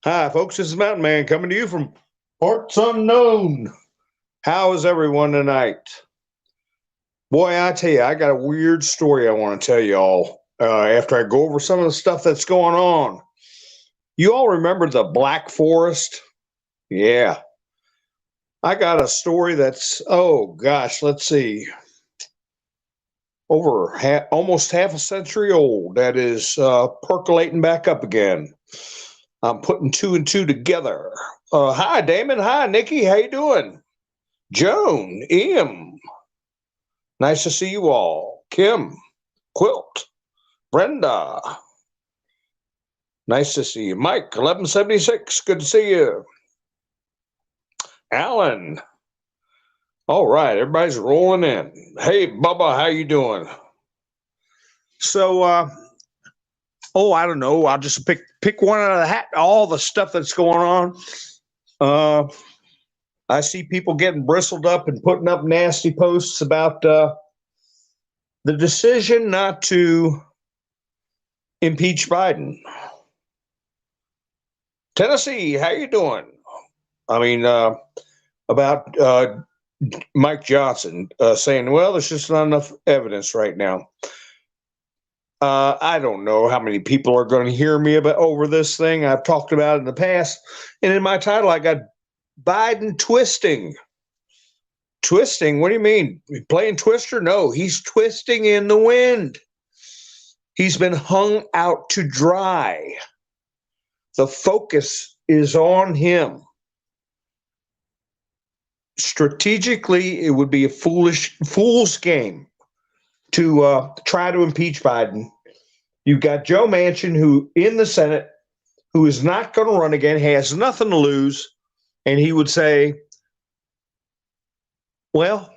Hi, folks. This is Mountain Man coming to you from parts unknown. How is everyone tonight? Boy, I tell you, I got a weird story I want to tell you all after I go over some of the stuff that's going on. You all remember the Black Forest? Yeah. I got a story that's, oh gosh, let's see, almost half a century old that is percolating back up again. I'm putting two and two together. Hi, Damon. Hi, Nikki. How you doing? Joan, Ian, nice to see you all. Kim, Quilt, Brenda, nice to see you. Mike, 1176, good to see you. Alan, all right, everybody's rolling in. Hey, Bubba, how you doing? So, I don't know. I'll just pick one out of the hat. All the stuff that's going on. I see people getting bristled up and putting up nasty posts about the decision not to impeach Biden. Tennessee, how you doing? I mean, about Mike Johnson saying, well, there's just not enough evidence right now. I don't know how many people are going to hear me about over this thing. I've talked about it in the past. And in my title, I got Biden twisting. Twisting? What do you mean? Playing twister? No, he's twisting in the wind. He's been hung out to dry. The focus is on him. Strategically, it would be a fool's game to try to impeach Biden. You've got Joe Manchin, who in the Senate, who is not going to run again, has nothing to lose, and he would say, well,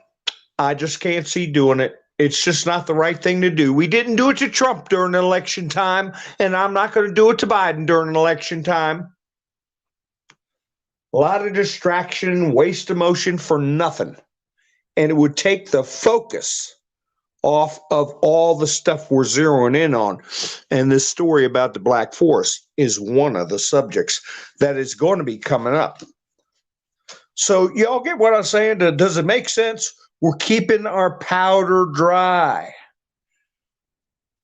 I just can't see doing it. It's just not the right thing to do. We didn't do it to Trump during election time, and I'm not going to do it to Biden during election time. A lot of distraction, waste of motion for nothing. And it would take the focus off of all the stuff we're zeroing in on. And this story about the Black Forest is one of the subjects that is going to be coming up. So y'all get what I'm saying? Does it make sense? We're keeping our powder dry.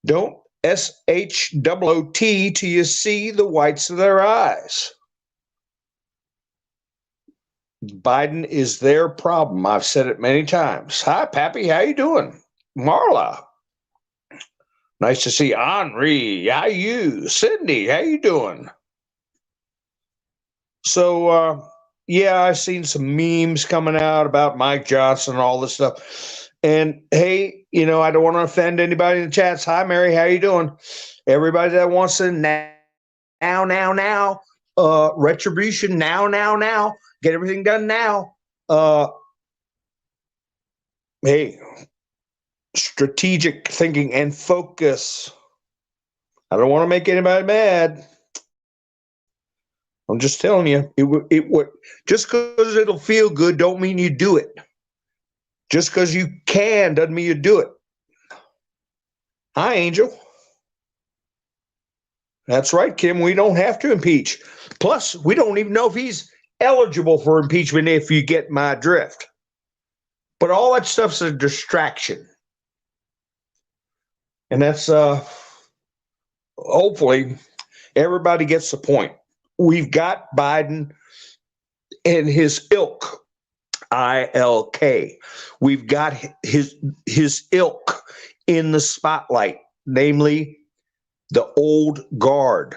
Don't SHOOT till you see the whites of their eyes. Biden is their problem. I've said it many times. Hi, Pappy. How you doing? Marla. Nice to see Henri. How you? Cindy, how you doing? So, yeah, I've seen some memes coming out about Mike Johnson and all this stuff. And hey, I don't want to offend anybody in the chats. Hi, Mary. How you doing? Everybody that wants to retribution now, get everything done now. Hey, strategic thinking and focus. I don't want to make anybody mad. I'm just telling you, it would just because it'll feel good don't mean you do it. Just because you can doesn't mean you do it. Hi, Angel. That's right, Kim. We don't have to impeach. Plus, we don't even know if he's eligible for impeachment, if you get my drift. But all that stuff's a distraction. And that's hopefully everybody gets the point. We've got Biden and his ilk, ILK. We've got his ilk in the spotlight, namely the old guard.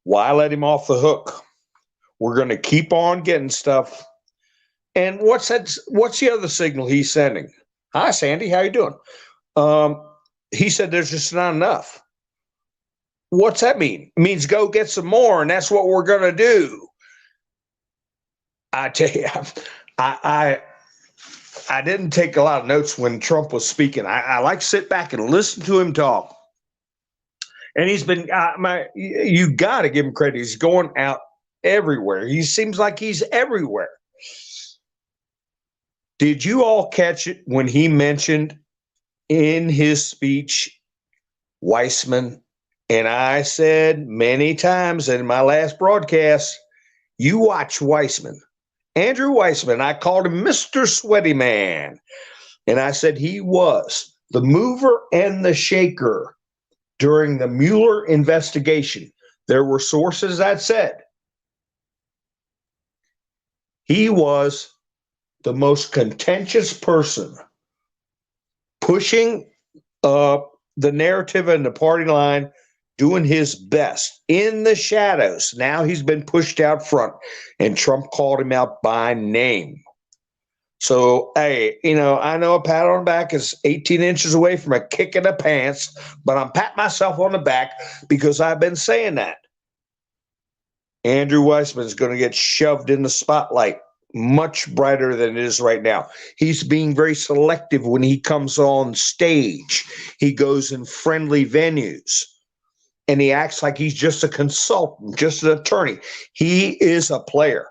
Why let him off the hook? We're going to keep on getting stuff. And what's the other signal he's sending? Hi, Sandy. How you doing? He said there's just not enough. What's that mean? It means go get some more, and that's what we're going to do. I tell you, I didn't take a lot of notes when Trump was speaking. I like to sit back and listen to him talk. And he's been, you got to give him credit. He's going out everywhere. He seems like he's everywhere. Did you all catch it when he mentioned in his speech Weissman And I said many times in my last broadcast, you watch Weissman. Andrew Weissman, I called him Mr. Sweaty Man. And I said he was the mover and the shaker during the Mueller investigation. There were sources that said he was the most contentious person pushing the narrative and the party line, doing his best in the shadows. Now he's been pushed out front, and Trump called him out by name. So, hey, I know a pat on the back is 18 inches away from a kick in the pants, but I'm patting myself on the back because I've been saying that. Andrew Weissman is going to get shoved in the spotlight much brighter than it is right now. He's being very selective when he comes on stage. He goes in friendly venues and he acts like he's just a consultant, just an attorney. He is a player,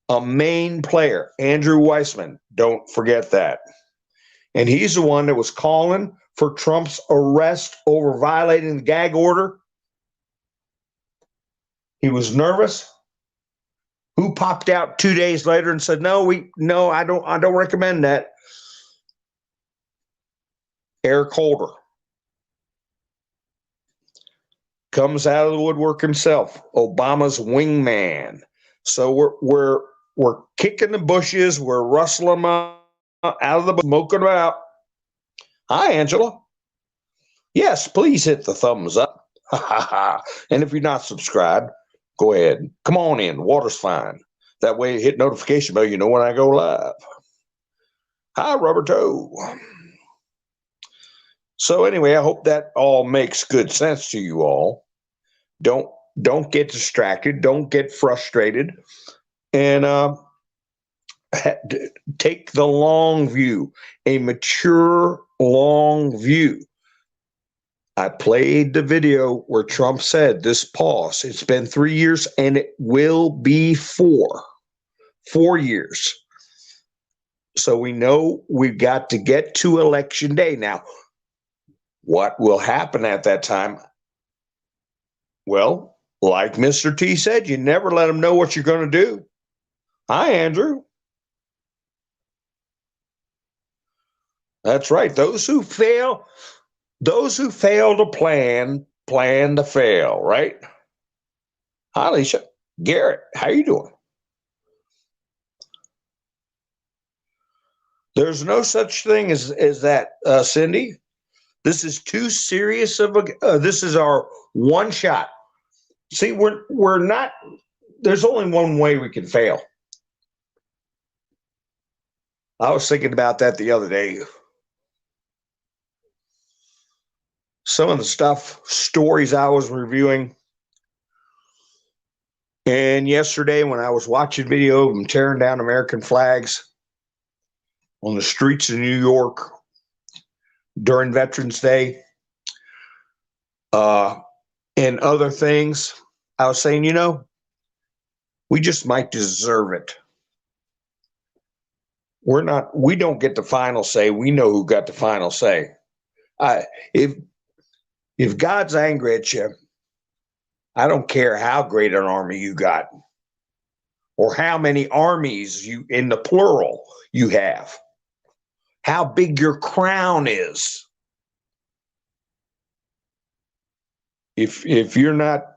a main player. Andrew Weissman, don't forget that. And he's the one that was calling for Trump's arrest over violating the gag order. He was nervous. Who popped out 2 days later and said, no, I don't recommend that? Eric Holder comes out of the woodwork himself, Obama's wingman. So we're kicking the bushes, we're rustling them out of the smoking them out. Hi, Angela. Yes, please hit the thumbs up. And if you're not subscribed, go ahead. Come on in. Water's fine. That way, hit notification bell. You know when I go live. Hi, Rubber Toe. So anyway, I hope that all makes good sense to you all. Don't get distracted. Don't get frustrated. And take the long view, a mature long view. I played the video where Trump said this pause. It's been 3 years and it will be 4 years. So we know we've got to get to election day. Now, what will happen at that time? Well, like Mr. T said, you never let them know what you're going to do. Hi, Andrew. That's right. Those who fail to plan to fail, right? Hi, Alicia. Garrett, how you doing? There's no such thing as that, Cindy. This is too serious of a. This is our one shot. See, we're not. There's only one way we can fail. I was thinking about that the other day. Some of the stories I was reviewing. And yesterday when I was watching video of them tearing down American flags on the streets of New York during Veterans Day, and other things, I was saying, we just might deserve it. We don't get the final say. We know who got the final say. If God's angry at you, I don't care how great an army you got or how many armies you, in the plural, you have, how big your crown is. If you're not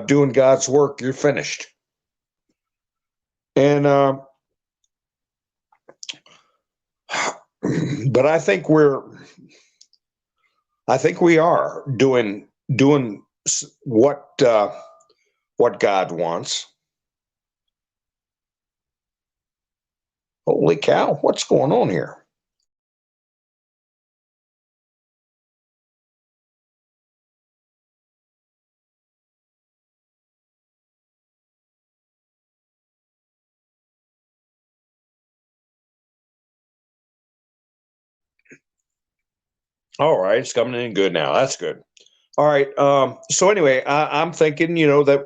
doing God's work, you're finished. And but I think we are doing what God wants. Holy cow, what's going on here? All right, it's coming in good now. That's good. All right. So anyway, I'm thinking, that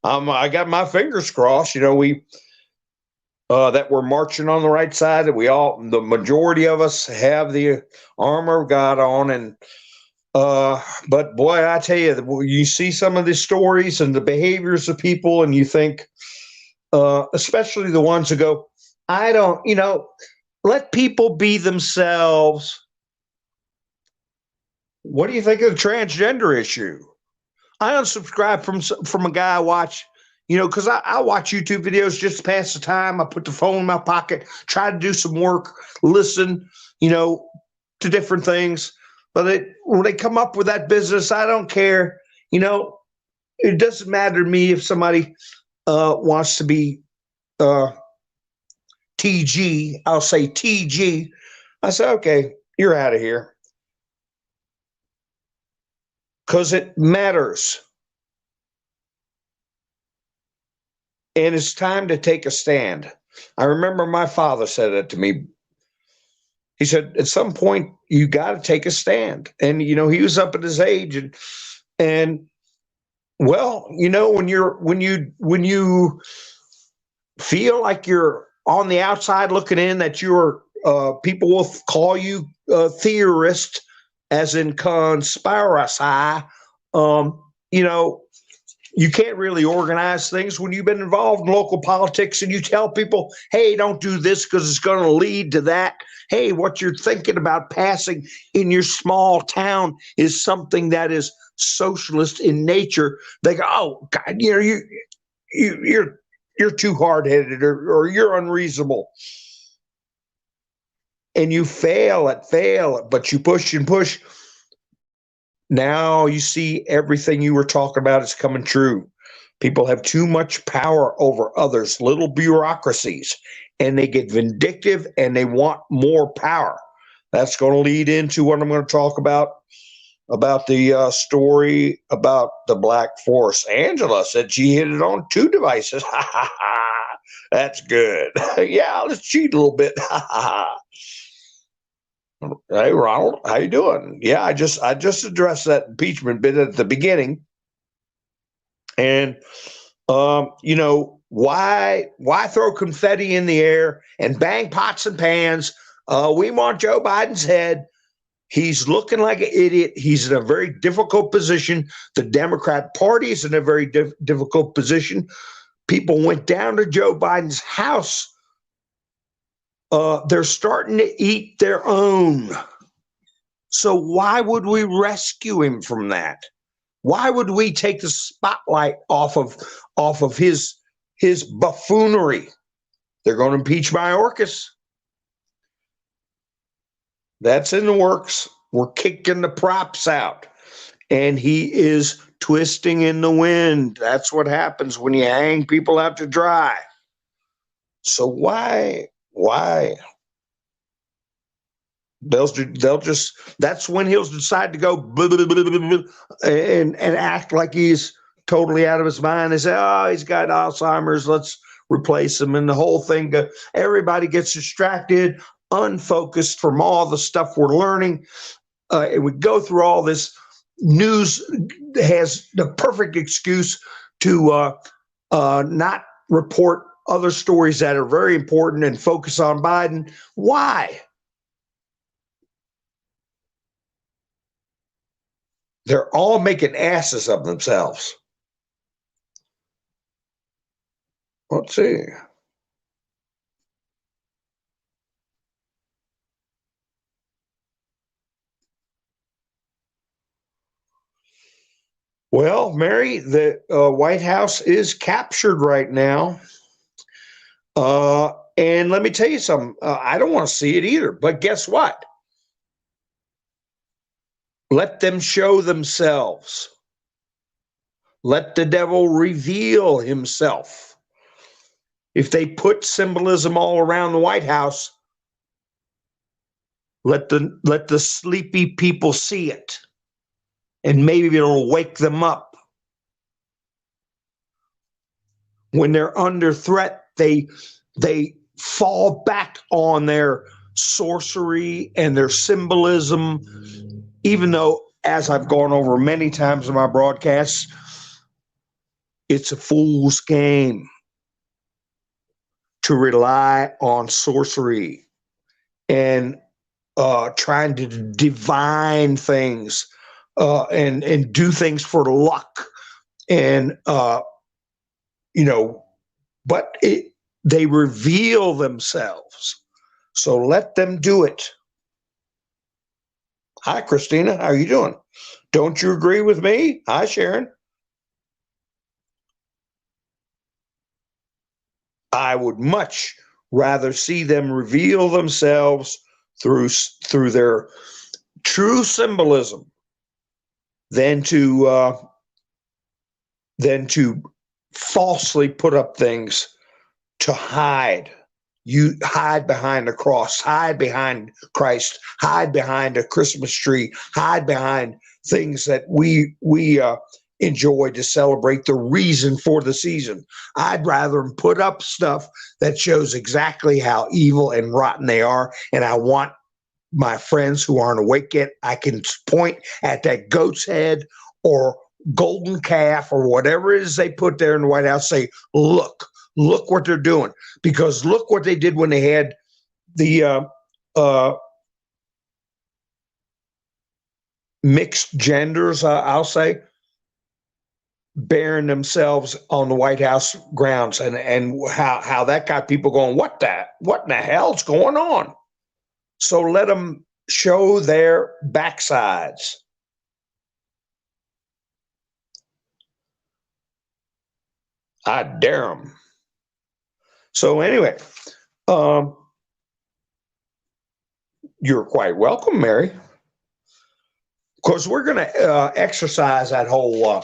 I got my fingers crossed. We that we're marching on the right side. That the majority of us have the armor of God on, and But boy, I tell you, you see some of the stories and the behaviors of people, and you think, especially the ones who go, I don't, let people be themselves. What do you think of the transgender issue? I unsubscribed from a guy I watch, because I watch YouTube videos just to pass the time. I put the phone in my pocket, try to do some work, listen, to different things. But when they come up with that business, I don't care. It doesn't matter to me if somebody wants to be TG. I'll say TG. I say, okay, you're out of here. Because it matters. And it's time to take a stand. I remember my father said it to me. He said, at some point, you got to take a stand. And, he was up at his age. And well, when you feel like you're on the outside looking in, that people will call you a theorist, as in conspiracy, you can't really organize things when you've been involved in local politics and you tell people, hey, don't do this because it's going to lead to that. Hey, what you're thinking about passing in your small town is something that is socialist in nature. They go, oh, God, you're too hard-headed or you're unreasonable. And you fail it, but you push and push. Now you see everything you were talking about is coming true. People have too much power over others, little bureaucracies, and they get vindictive and they want more power. That's going to lead into what I'm going to talk about the story about the Black Force. Angela said she hit it on 2 devices. That's good. Yeah, let's cheat a little bit. Hey, Ronald, how you doing? Yeah, I just addressed that impeachment bit at the beginning. And why throw confetti in the air and bang pots and pans? We want Joe Biden's head. He's looking like an idiot. He's in a very difficult position. The Democrat Party is in a very difficult position. People went down to Joe Biden's house. They're starting to eat their own. So why would we rescue him from that? Why would we take the spotlight off of his buffoonery? They're going to impeach Mayorkas. That's in the works. We're kicking the props out. And he is twisting in the wind. That's what happens when you hang people out to dry. So why? They'll just, that's when he'll decide to go and act like he's totally out of his mind and say, oh, he's got Alzheimer's, let's replace him. And the whole thing, everybody gets distracted, unfocused from all the stuff we're learning. And we go through all this. News has the perfect excuse to not report other stories that are very important and focus on Biden. Why? They're all making asses of themselves. Let's see. Well, Mary, the White House is captured right now. And let me tell you something. I don't want to see it either. But guess what? Let them show themselves. Let the devil reveal himself. If they put symbolism all around the White House, let the sleepy people see it. And maybe it'll wake them up. When they're under threat, they fall back on their sorcery and their symbolism, even though, as I've gone over many times in my broadcasts, it's a fool's game to rely on sorcery and trying to divine things and do things for luck, and you know, but they reveal themselves. So let them do it. Hi, Christina. How are you doing? Don't you agree with me? Hi, Sharon. I would much rather see them reveal themselves through their true symbolism than to falsely put up things to hide. You hide behind the cross, hide behind Christ, hide behind a Christmas tree, hide behind things that we enjoy to celebrate the reason for the season. I'd rather them put up stuff that shows exactly how evil and rotten they are, and I want my friends who aren't awake yet, I can point at that goat's head or golden calf or whatever it is they put there in the White House, say, look what they're doing. Because look what they did when they had the mixed genders, I'll say, bearing themselves on the White House grounds, and how that got people going, what in the hell's going on? So let them show their backsides. I dare them. So anyway, you're quite welcome, Mary. Of course, we're going to exercise that whole,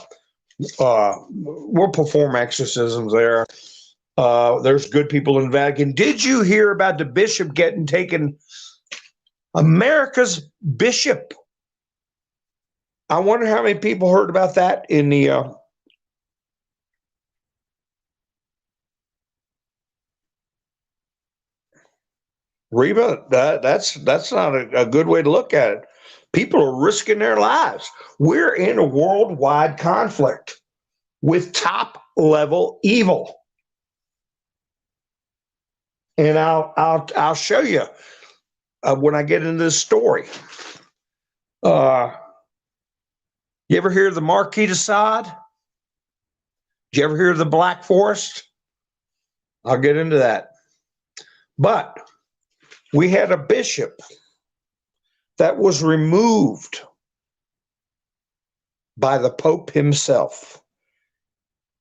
we'll perform exorcisms there. There's good people in the Vatican. Did you hear about the bishop getting taken? America's bishop. I wonder how many people heard about that in the Reba. That's not a good way to look at it. People are risking their lives. We're in a worldwide conflict with top level evil, and I'll show you when I get into this story. You ever hear of the Marquis de Sade? Did you ever hear of the Black Forest? I'll get into that. But we had a bishop that was removed by the Pope himself.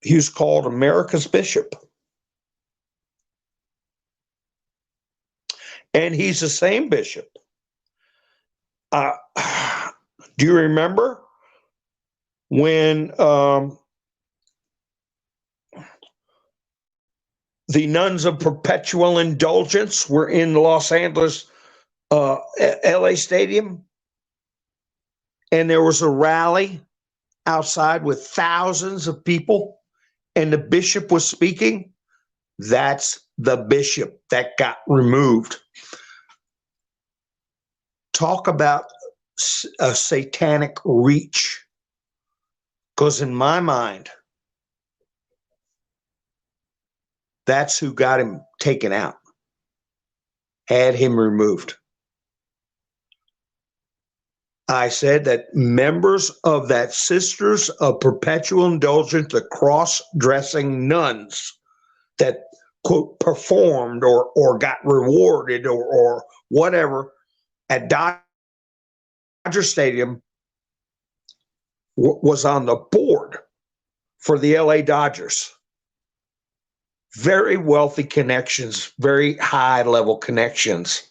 He was called America's bishop. And he's the same bishop. Do you remember when the nuns of perpetual indulgence were in Los Angeles, LA Stadium? And there was a rally outside with thousands of people, and the bishop was speaking. That's the bishop that got removed. Talk about a satanic reach. Because in my mind, that's who got him taken out, had him removed. I said that members of that Sisters of Perpetual Indulgence, the cross-dressing nuns that, quote, performed or got rewarded or whatever at Dodger Stadium, was on the board for the LA Dodgers. Very wealthy connections, very high-level connections.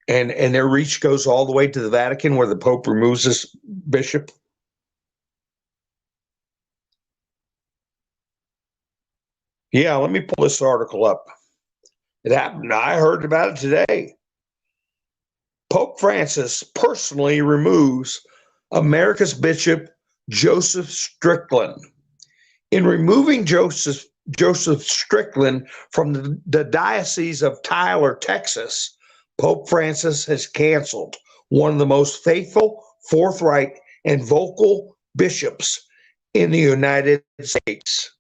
And their reach goes all the way to the Vatican, where the Pope removes this bishop. Yeah, let me pull this article up. It happened. I heard about it today. Pope Francis personally removes America's Bishop Joseph Strickland. In removing Joseph Strickland from the Diocese of Tyler, Texas, Pope Francis has canceled one of the most faithful, forthright, and vocal bishops in the United States.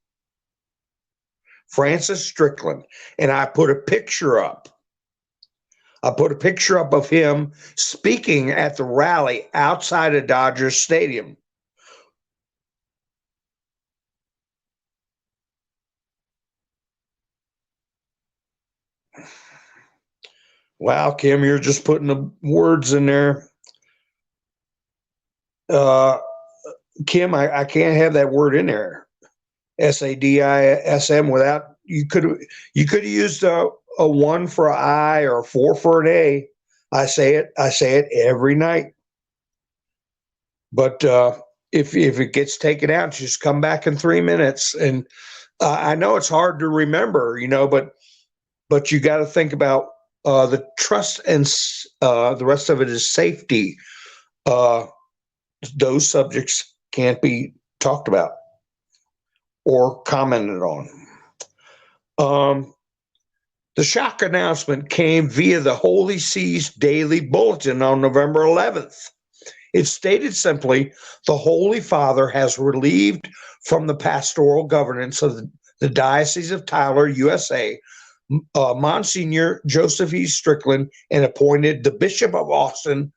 Francis Strickland. And I put a picture up I put a picture up of him speaking at the rally outside of Dodger Stadium. Wow, Kim, you're just putting the words in there. Kim, I can't have that word in there. SADISM without you could have used a one for an I or a four for an A. I say it every night. But if it gets taken out, just come back in 3 minutes. And I know it's hard to remember, but you got to think about the trust and the rest of it is safety. Those subjects can't be talked about or commented on. The shock announcement came via the Holy See's Daily Bulletin on November 11th. It stated simply, the Holy Father has relieved from the pastoral governance of the Diocese of Tyler, USA, Monsignor Joseph E. Strickland, and appointed the Bishop of Austin,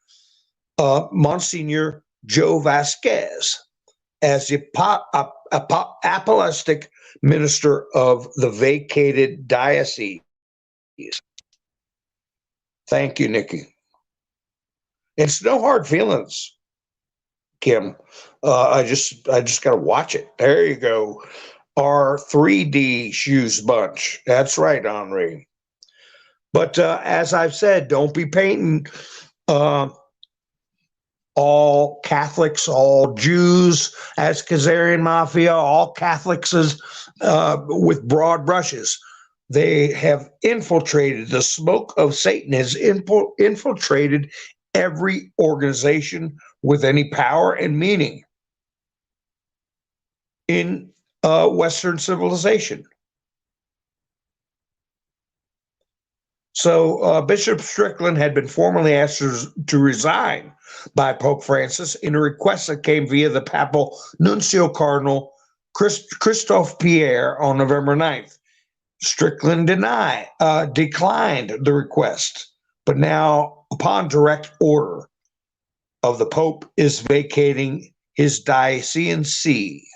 Monsignor Joe Vasquez, as the apostolic minister of the vacated diocese. Thank you, Nikki. It's no hard feelings, Kim. I just got to watch it. There you go. Our 3D shoes bunch. That's right, Henri. But as I've said, don't be painting all Catholics, all Jews as Khazarian Mafia, all Catholics as with broad brushes. They have infiltrated, the smoke of Satan has infiltrated every organization with any power and meaning in Western civilization. So Bishop Strickland had been formally asked to resign by Pope Francis in a request that came via the papal nuncio Cardinal Christophe Pierre on November 9th. Strickland declined the request, but now, upon direct order of the Pope, is vacating his diocesan see.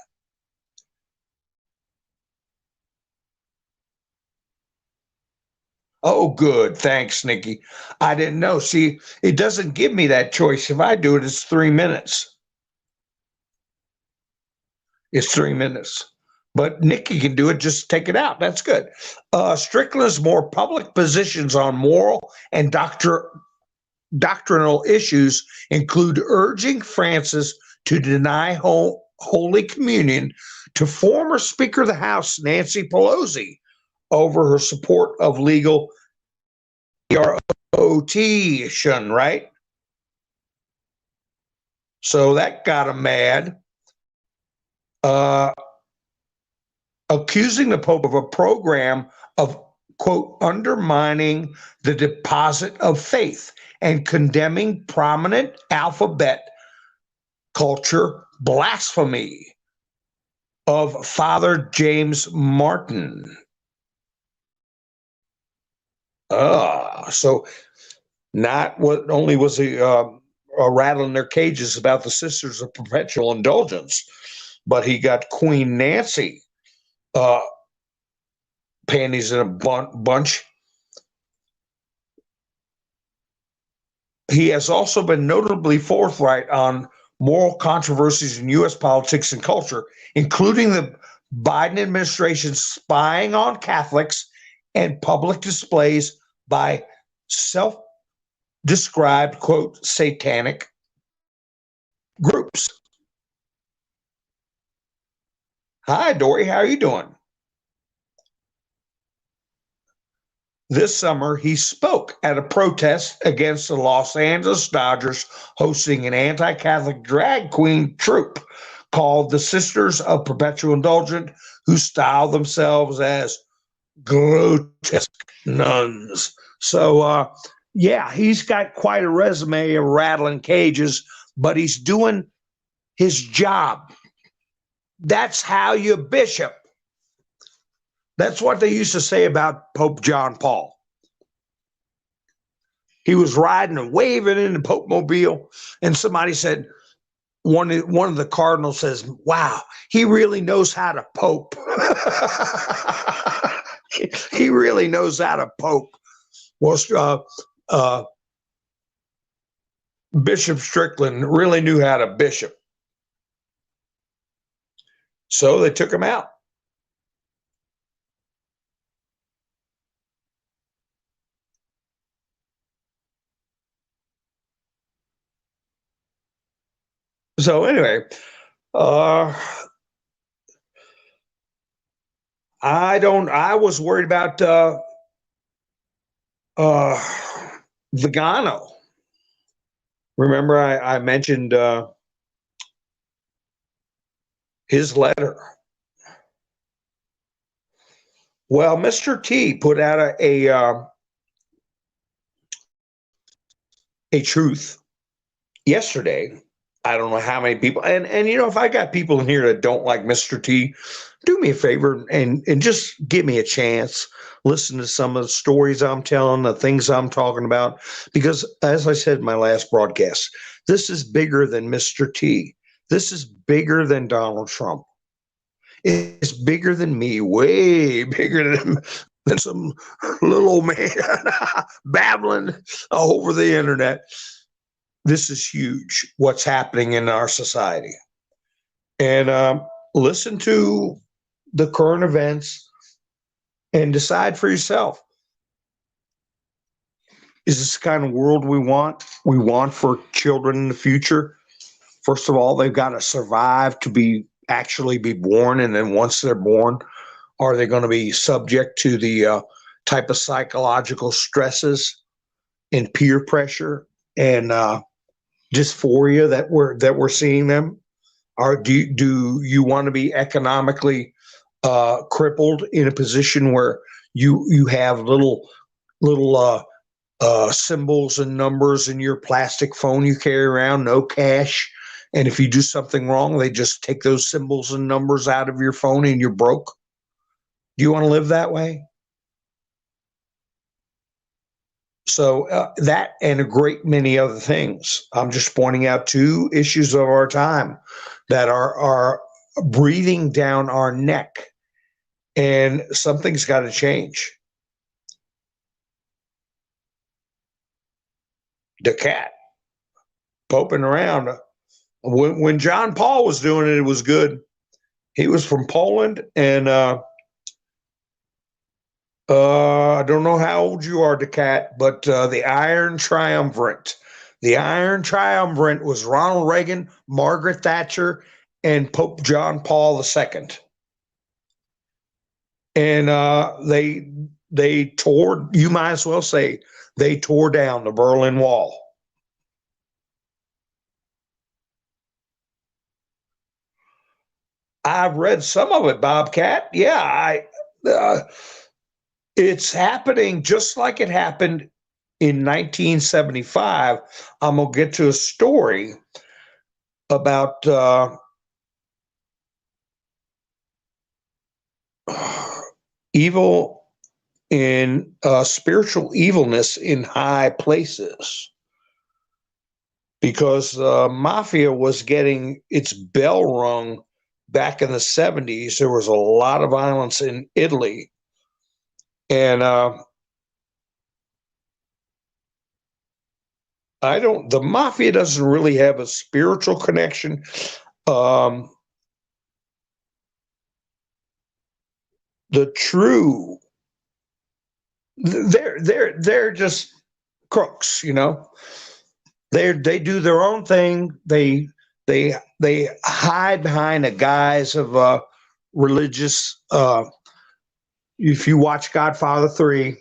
Oh, good. Thanks, Nikki. I didn't know. See, it doesn't give me that choice. If I do it, it's 3 minutes. It's 3 minutes. But Nikki can do it, just take it out. That's good. Strickland's more public positions on moral and doctrinal issues include urging Francis to deny Holy Communion to former Speaker of the House, Nancy Pelosi, over her support of legal erotation, right? So that got him mad. Accusing the Pope of a program of, quote, undermining the deposit of faith and condemning prominent alphabet culture blasphemy of Father James Martin. So not what only was he rattling their cages about the Sisters of Perpetual Indulgence, but he got Queen Nancy panties in a bunch. He has also been notably forthright on moral controversies in U.S. politics and culture, including the Biden administration's spying on Catholics and public displays by self-described, quote, satanic groups. Hi, Dory. How are you doing? This summer, he spoke at a protest against the Los Angeles Dodgers hosting an anti-Catholic drag queen troupe called the Sisters of Perpetual Indulgence, who style themselves as grotesque nuns. So, yeah, he's got quite a resume of rattling cages, but he's doing his job. That's how you bishop. That's what they used to say about Pope John Paul. he was riding and waving in the Pope Mobile, and somebody said, one of the cardinals says, "Wow, he really knows how to pope." He really knows how to pope. Well, Bishop Strickland really knew how to bishop, so they took him out. So anyway, uh, I was worried about uh, Vigano. Remember, I mentioned his letter. Well, Mr. T put out a truth yesterday. I don't know how many people, and if I got people in here that don't like Mr. T, do me a favor and just give me a chance. Listen to some of the stories I'm telling, the things I'm talking about, because as I said in my last broadcast, this is bigger than Mr. T. This is bigger than Donald Trump. It's bigger than me, way bigger than some little old man babbling over the internet. This is huge, what's happening in our society. And listen to the current events and decide for yourself. Is this the kind of world we want? We want for children in the future? First of all, they've got to survive to actually be born. And then once they're born, are they going to be subject to the type of psychological stresses and peer pressure and dysphoria that we're seeing them? Or do you want to be economically crippled in a position where you have little symbols and numbers in your plastic phone you carry around, no cash, and if you do something wrong, they just take those symbols and numbers out of your phone and you're broke? Do you want to live that way? So that and a great many other things. I'm just pointing out two issues of our time that are breathing down our neck, and something's got to change. The cat poping around. When John Paul was doing it, it was good. He was from Poland, and I don't know how old you are, DeCat, but the Iron Triumvirate. The Iron Triumvirate was Ronald Reagan, Margaret Thatcher, and Pope John Paul II. And they tore, you might as well say, they tore down the Berlin Wall. I've read some of it, Bobcat. Yeah, it's happening just like it happened in 1975. I'm going to get to a story about evil in spiritual evilness in high places, because mafia was getting its bell rung back in the 70s. There was a lot of violence in Italy. And the mafia doesn't really have a spiritual connection. The true, they're just crooks, They do their own thing. They hide behind a guise of religious. If you watch Godfather 3,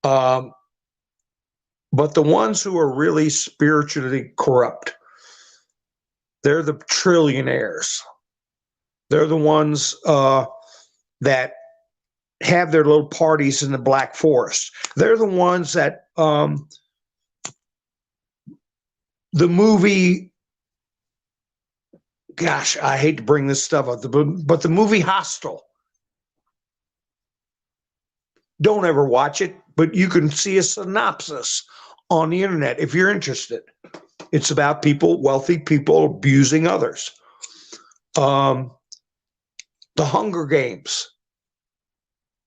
but the ones who are really spiritually corrupt, they're the trillionaires. They're the ones that have their little parties in the Black Forest. They're the ones that the movie, gosh, I hate to bring this stuff up, but the movie Hostel. Don't ever watch it, but you can see a synopsis on the internet if you're interested. It's about people, wealthy people, abusing others. Um, the Hunger Games,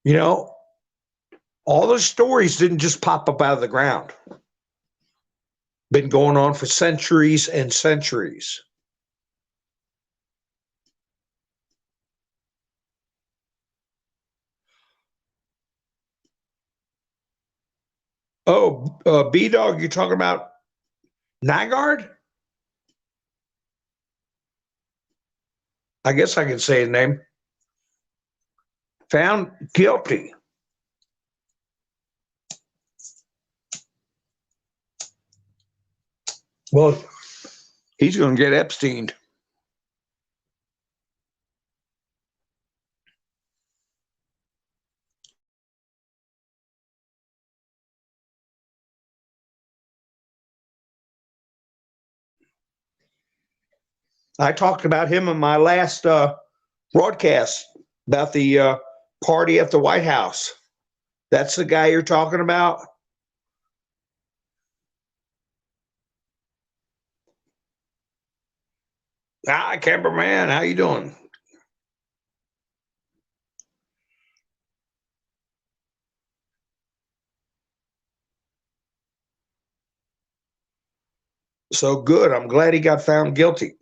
you know, all those stories didn't just pop up out of the ground. Been going on for centuries and centuries. Oh, B Dog, you're talking about Nygaard? I guess I can say his name. Found guilty. Well, he's going to get Epsteined. I talked about him in my last broadcast about the party at the White House. That's the guy you're talking about? Hi, cameraman. How you doing? So good. I'm glad he got found guilty.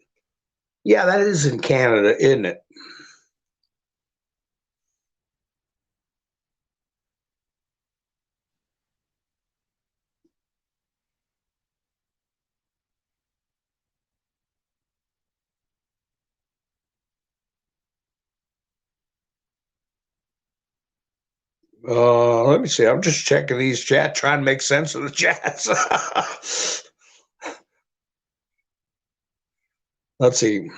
Yeah, that is in Canada, isn't it? Let me see. I'm just checking these chats, trying to make sense of the chats. Let's see.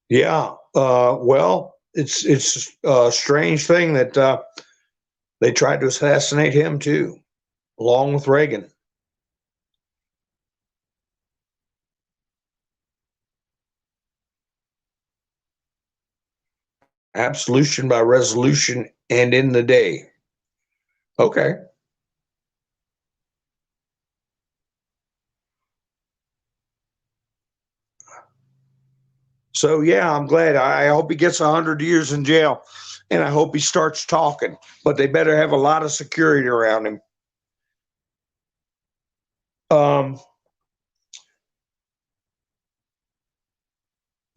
Yeah. Well, it's a strange thing that they tried to assassinate him too, along with Reagan. Absolution by resolution and in the day. Okay. So yeah, I'm glad. I hope he gets 100 years in jail, and I hope he starts talking. But they better have a lot of security around him. Um,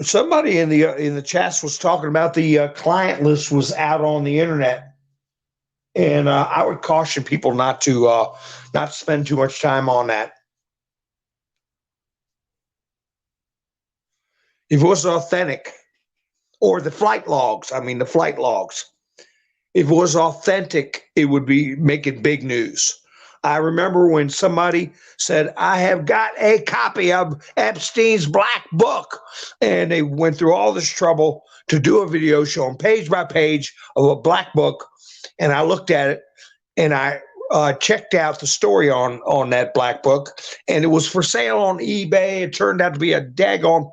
somebody in the chats was talking about the client list was out on the internet, and I would caution people not spend too much time on that. If it was authentic, or the flight logs, I mean the flight logs. If it was authentic, it would be making big news. I remember when somebody said, I have got a copy of Epstein's Black Book. And they went through all this trouble to do a video showing page by page of a black book. And I looked at it and I checked out the story on that black book. And it was for sale on eBay. It turned out to be a daggone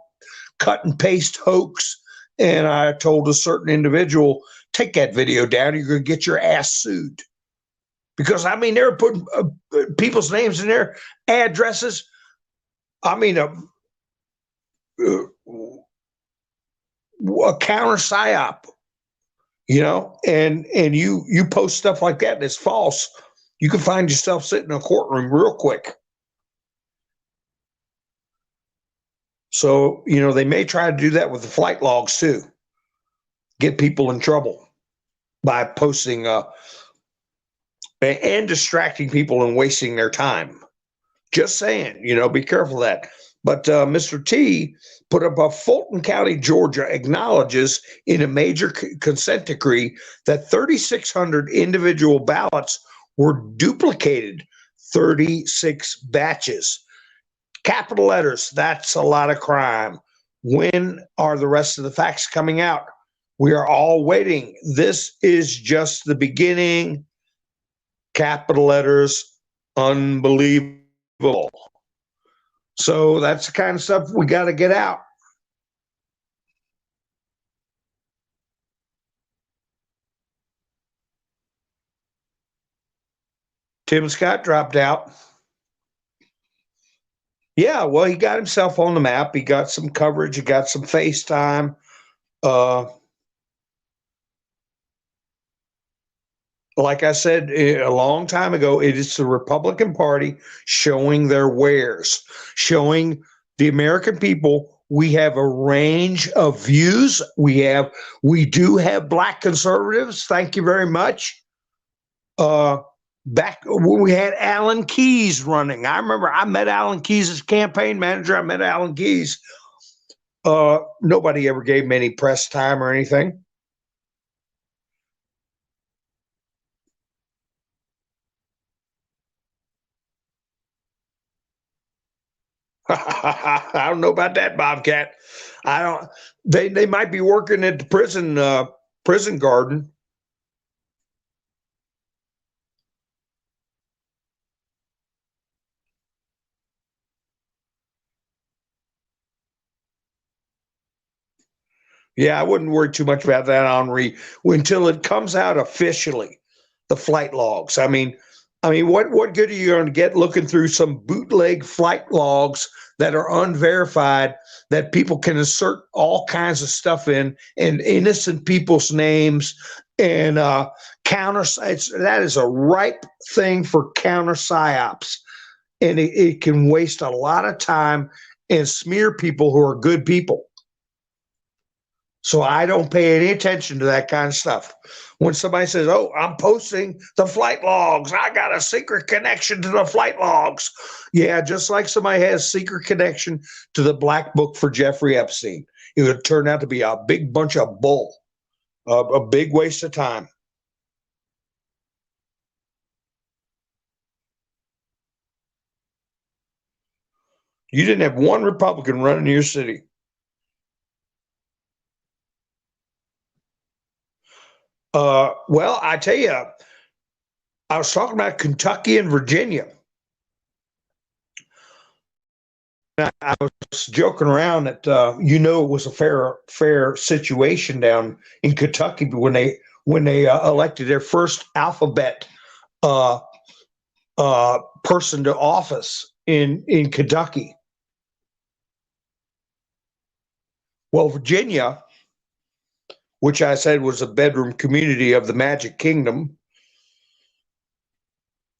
cut and paste hoax. And I told a certain individual, take that video down. You're going to get your ass sued. Because, I mean, they're putting people's names in there, addresses. I mean, a counter psyop, and you post stuff like that that's false. You can find yourself sitting in a courtroom real quick. So, they may try to do that with the flight logs too. Get people in trouble by posting and distracting people and wasting their time. Just saying, be careful of that. But Mr. T put up a Fulton County, Georgia acknowledges in a major consent decree that 3,600 individual ballots were duplicated, 36 batches. Capital letters, that's a lot of crime. When are the rest of the facts coming out? We are all waiting. This is just the beginning. Capital letters, unbelievable. So that's the kind of stuff we got to get out. Tim Scott dropped out. Yeah, well, he got himself on the map. He got some coverage. He got some FaceTime. Uh, like I said a long time ago, it is the Republican Party showing their wares, showing the American people we have a range of views. We do have black conservatives. Thank you very much. Back when we had Alan Keyes running, I remember I met Alan Keyes as campaign manager. I met Alan Keyes. Nobody ever gave him any press time or anything. I don't know about that, Bobcat. I don't. They might be working at the prison garden. Yeah, I wouldn't worry too much about that, Henri, until it comes out officially, the flight logs. I mean, what good are you going to get looking through some bootleg flight logs that are unverified that people can insert all kinds of stuff in and innocent people's names and counter? That is a ripe thing for counter psyops, and it can waste a lot of time and smear people who are good people. So I don't pay any attention to that kind of stuff. When somebody says, "Oh, I'm posting the flight logs. I got a secret connection to the flight logs." Yeah, just like somebody has a secret connection to the black book for Jeffrey Epstein. It would turn out to be a big bunch of bull, a big waste of time. You didn't have one Republican running your city. Well, I tell you, I was talking about Kentucky and Virginia. I was joking around that it was a fair situation down in Kentucky when they elected their first alphabet uh, person to office in Kentucky. Well, Virginia, which I said was a bedroom community of the Magic Kingdom,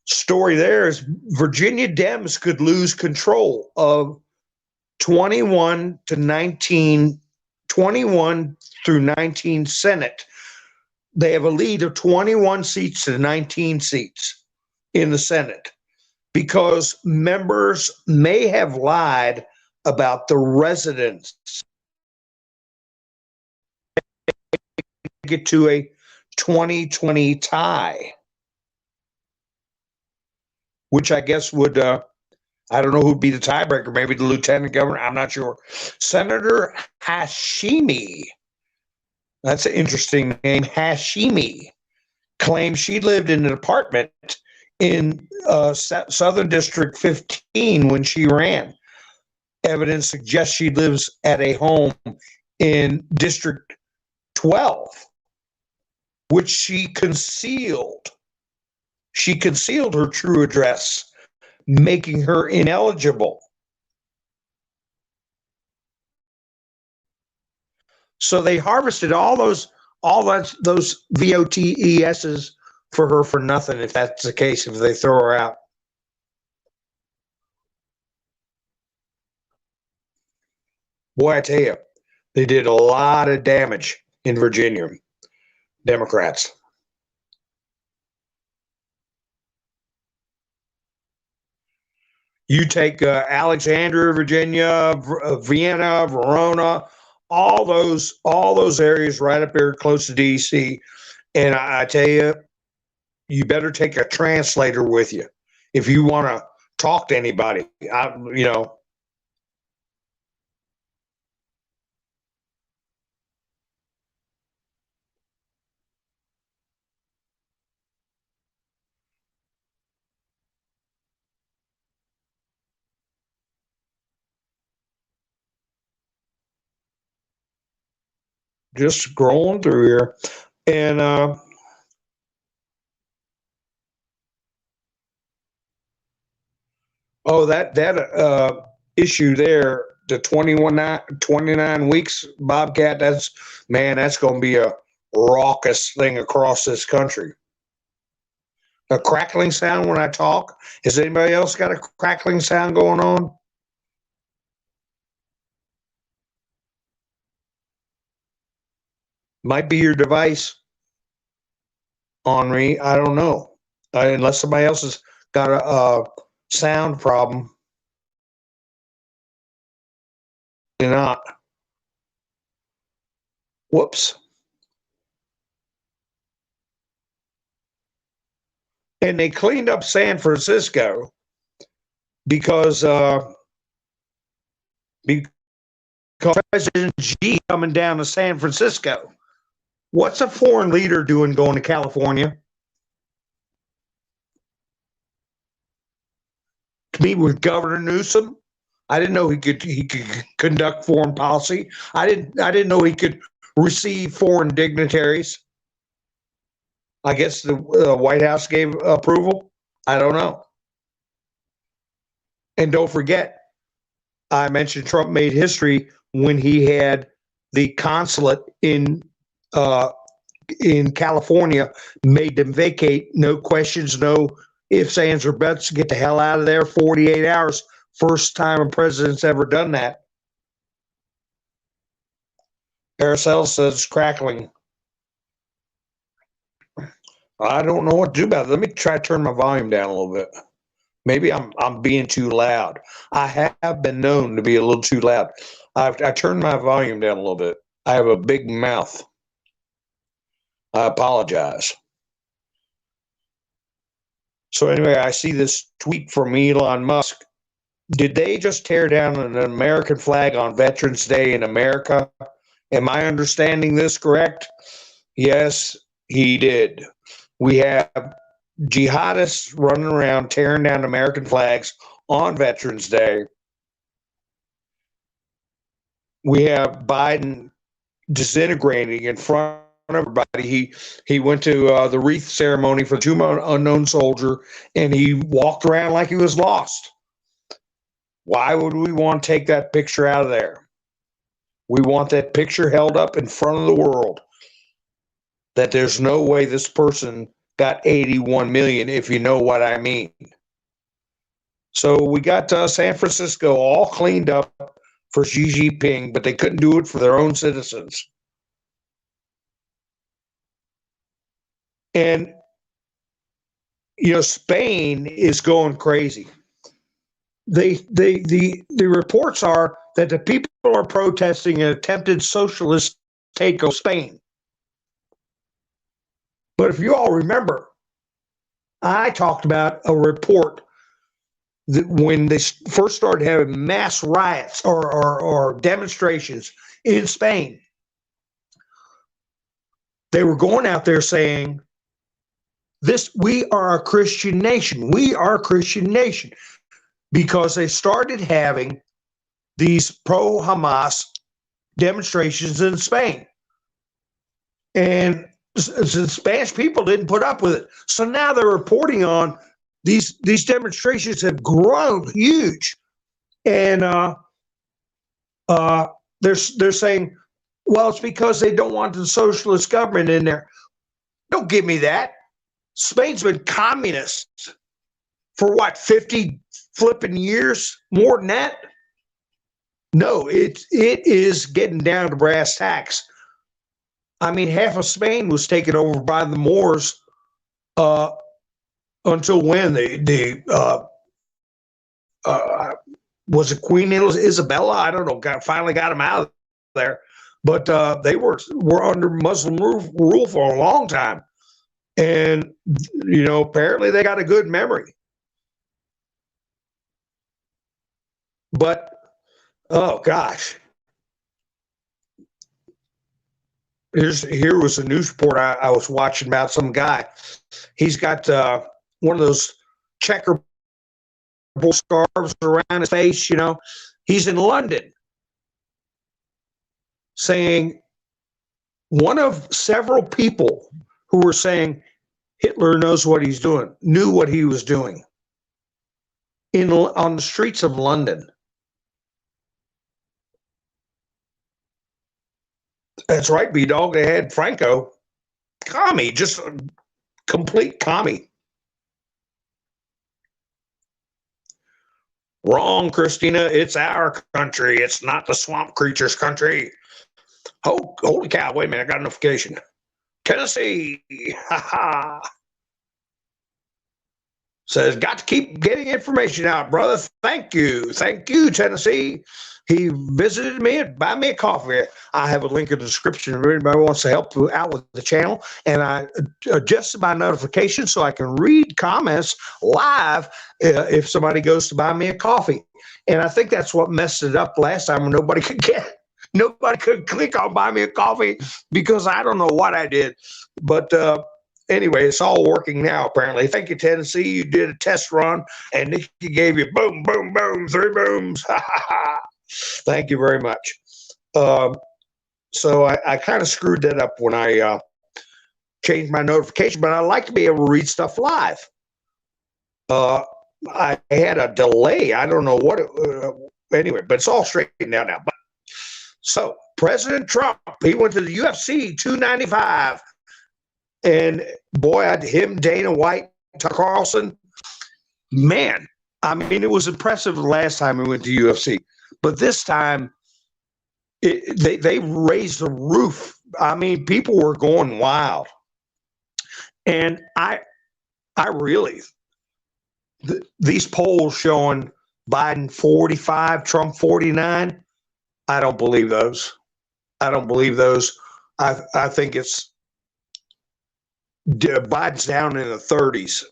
story there is Virginia Dems could lose control of 21 to 19, 21 through 19 Senate. They have a lead of 21 seats to 19 seats in the Senate because members may have lied about the residents. Get to a 2020 tie, which I guess would I don't know who'd be the tiebreaker, maybe the lieutenant governor. I'm not sure. Senator Hashimi, that's an interesting name. Hashimi claims she lived in an apartment in Southern District 15 when she ran. Evidence suggests she lives at a home in District 12, which she concealed. She concealed her true address, making her ineligible. So they harvested all those VOTESs for her for nothing. If that's the case, if they throw her out, boy, I tell you, they did a lot of damage in Virginia. Democrats. You take Alexandria, Virginia, Vienna, Verona, all those areas right up there close to DC. And I tell you, you better take a translator with you if you want to talk to anybody. Just scrolling through here, and Oh, that issue there, the 29 weeks, Bobcat, that's, man, that's going to be a raucous thing across this country. A crackling sound when I talk. Has anybody else got a crackling sound going on? Might be your device, Henri. I don't know. Unless somebody else has got a sound problem. You're not. Whoops. And they cleaned up San Francisco because because President Xi coming down to San Francisco. What's a foreign leader doing going to California? To meet with Governor Newsom. I didn't know he could conduct foreign policy. I didn't know he could receive foreign dignitaries. I guess the White House gave approval. I don't know. And don't forget, I mentioned Trump made history when he had the consulate in California, made them vacate, no questions, no ifs, ands, or buts, get the hell out of there. 48 hours. First time a president's ever done that. Paracel says crackling. I don't know what to do about it. Let me try to turn my volume down a little bit. Maybe I'm being too loud. I have been known to be a little too loud. I turned my volume down a little bit. I have a big mouth. I apologize. So anyway, I see this tweet from Elon Musk. Did they just tear down an American flag on Veterans Day in America? Am I understanding this correct? Yes, he did. We have jihadists running around tearing down American flags on Veterans Day. We have Biden disintegrating in front of everybody. He went to the wreath ceremony for the Tomb of Unknown Soldier, and he walked around like he was lost. Why would we want to take that picture out of there? We want that picture held up in front of the world, that there's no way this person got 81 million, if you know what I mean. So we got San Francisco all cleaned up for Xi Jinping, but they couldn't do it for their own citizens. And, you know, Spain is going crazy. The reports are that the people are protesting an attempted socialist takeover of Spain. But if you all remember, I talked about a report that when they first started having mass riots or demonstrations in Spain, they were going out there saying, we are a Christian nation. We are a Christian nation. Because they started having these pro-Hamas demonstrations in Spain. And the Spanish people didn't put up with it. So now they're reporting on these demonstrations have grown huge. And they're saying, well, it's because they don't want the socialist government in there. Don't give me that. Spain's been communist for what, 50 flipping years, more than that? No, it is getting down to brass tacks. I mean, half of Spain was taken over by the Moors until when? Was it Queen Isabella? I don't know. Finally got them out of there. But they were under Muslim rule for a long time. And, you know, apparently they got a good memory. But, oh gosh, here was a news report I was watching about some guy. He's got one of those checkerboard scarves around his face, you know. He's in London saying, one of several people who were saying Hitler knows what he's doing, knew what he was doing. on the streets of London. That's right, B-Dog. They had Franco, commie, just a complete commie. Wrong, Christina. It's our country. It's not the swamp creature's country. Oh, holy cow. Wait a minute. I got a notification. Tennessee. Ha ha. Says, got to keep getting information out, brother. Thank you. Thank you, Tennessee. He visited me and buy me a coffee. I have a link in the description if anybody wants to help out with the channel. And I adjusted my notifications so I can read comments live if somebody goes to buy me a coffee. And I think that's what messed it up last time when nobody could click on buy me a coffee because I don't know what I did. But anyway, it's all working now, apparently. Thank you, Tennessee. You did a test run, and Nikki gave you boom, boom, boom, 3 booms. Thank you very much. So I kind of screwed that up when I changed my notification, but I like to be able to read stuff live. I had a delay. I don't know what anyway, but it's all straightened out now. But, so President Trump, he went to the UFC 295. And boy, him, Dana White, Tucker Carlson, man, I mean, it was impressive the last time we went to UFC. But this time, they raised the roof. I mean, people were going wild. And I really, these polls showing Biden 45, Trump 49, I don't believe those. I don't believe those. I think it's Biden's down in the 30s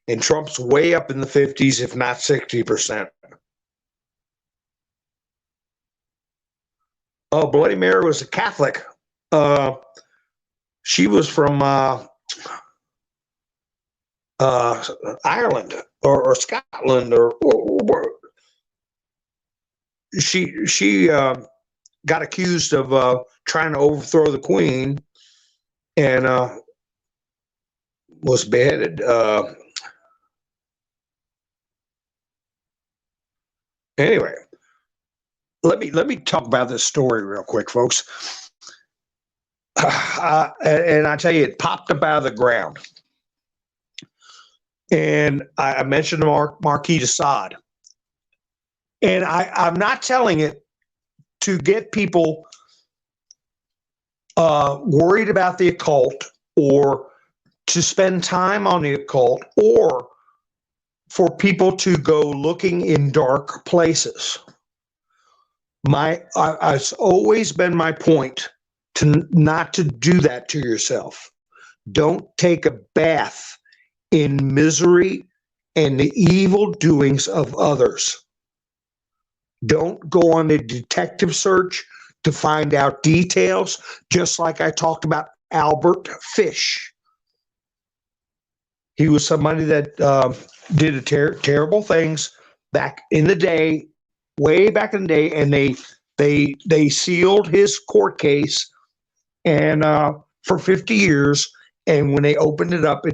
and Trump's way up in the 50s, if not 60%. Oh, Bloody Mary was a Catholic. She was from Ireland or Scotland or she got accused of trying to overthrow the Queen and was beheaded. Anyway, let me talk about this story real quick, folks. And I tell you, it popped up out of the ground. And I mentioned Marquis de Sade. And I'm not telling it to get people worried about the occult or to spend time on the occult or for people to go looking in dark places. It's always been my point to not to do that to yourself. Don't take a bath in misery and the evil doings of others. Don't go on a detective search to find out details, just like I talked about Albert Fish. He was somebody that did terrible things back in the day, way back in the day, and they sealed his court case and for 50 years. And when they opened it up,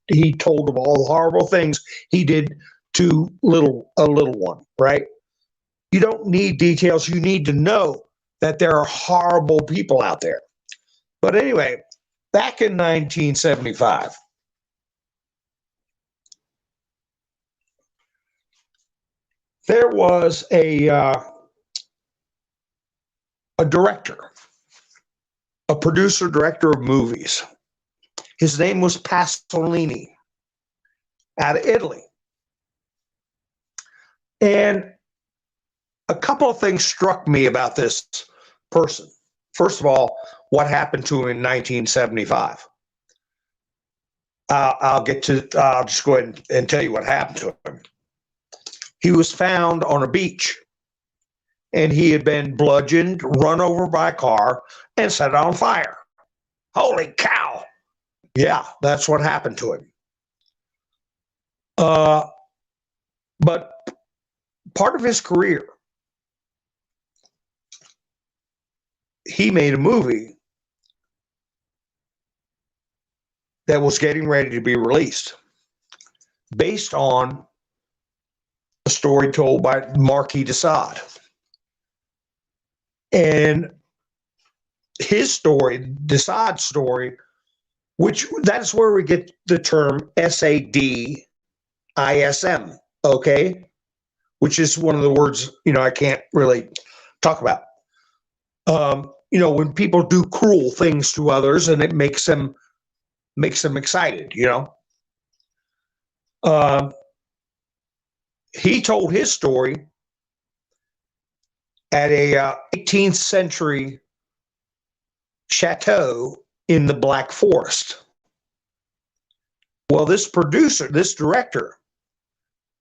he told of all the horrible things he did to a little one, right? You don't need details. You need to know that there are horrible people out there. But anyway, back in 1975, there was a director, a producer, director of movies. His name was Pasolini out of Italy. And a couple of things struck me about this person. First of all, what happened to him in 1975. I'll just go ahead and tell you what happened to him. He was found on a beach, and he had been bludgeoned, run over by a car, and set on fire. Holy cow. Yeah, that's what happened to him. But part of his career, he made a movie that was getting ready to be released based on a story told by Marquis de Sade. And his story, de Sade's story, which that's where we get the term SADISM, okay? Which is one of the words, I can't really talk about. When people do cruel things to others and it makes them excited, he told his story at a 18th century chateau in the Black Forest. Well, this director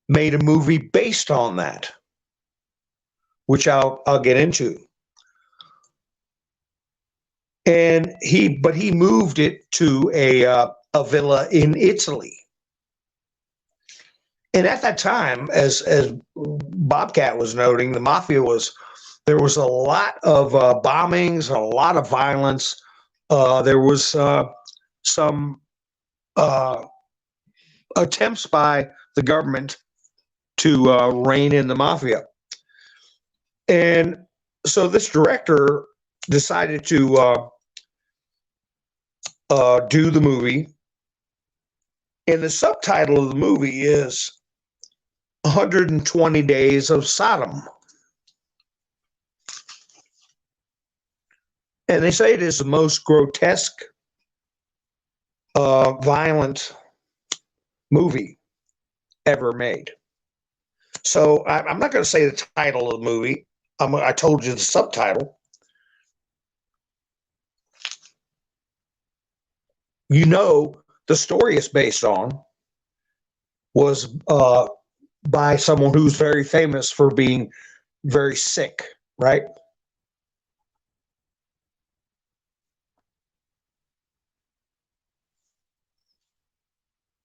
made a movie based on that, which I'll get into. And he moved it to a villa in Italy. And at that time, as Bobcat was noting, the mafia there was a lot of bombings, a lot of violence. There was some attempts by the government to rein in the mafia. And so this director decided to do the movie. And the subtitle of the movie is 120 Days of Sodom. And they say it is the most grotesque, violent movie ever made. So I'm not going to say the title of the movie. I told you the subtitle. The story it's based on was by someone who's very famous for being very sick, right?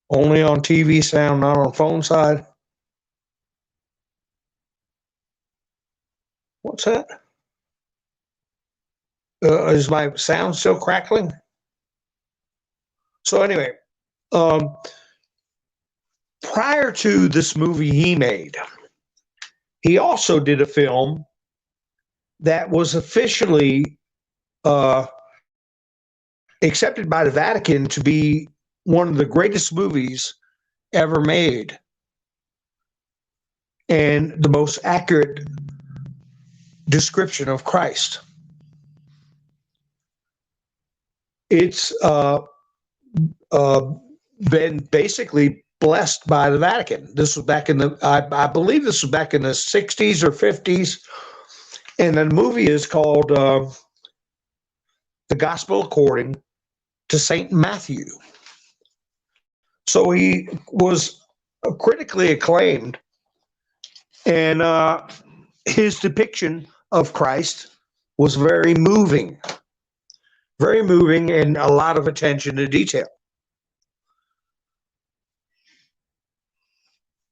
Only on TV sound, not on phone side. What's that? Is my sound still crackling? So anyway, prior to this movie he made, he also did a film that was officially accepted by the Vatican to be one of the greatest movies ever made and the most accurate description of Christ. It's been basically blessed by the Vatican. This was back in I believe this was back in the 60s or 50s. And the movie is called The Gospel According to St. Matthew. So he was critically acclaimed, and his depiction of Christ was very moving, and a lot of attention to detail.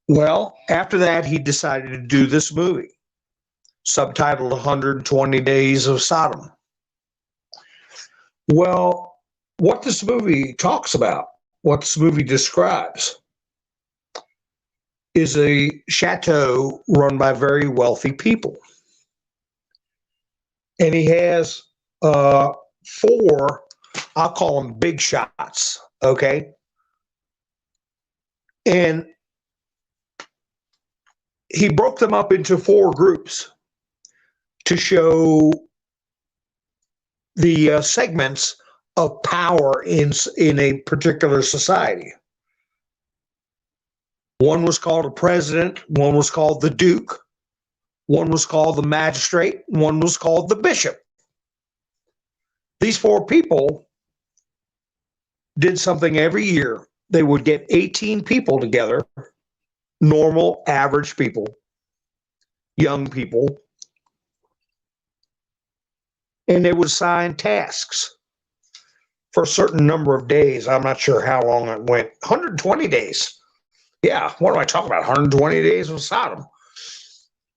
Well, after that, he decided to do this movie, subtitled 120 Days of Sodom. Well, what this movie talks about, what this movie describes, is a chateau run by very wealthy people. And he has 4, I'll call them big shots, okay? And he broke them up into 4 groups to show the segments of power in a particular society. One was called a president, one was called the duke, one was called the magistrate, one was called the bishop. These 4 people did something every year. They would get 18 people together, normal, average people, young people, and they would assign tasks for a certain number of days. I'm not sure how long it went. 120 days. Yeah, what am I talking about? 120 days of Sodom.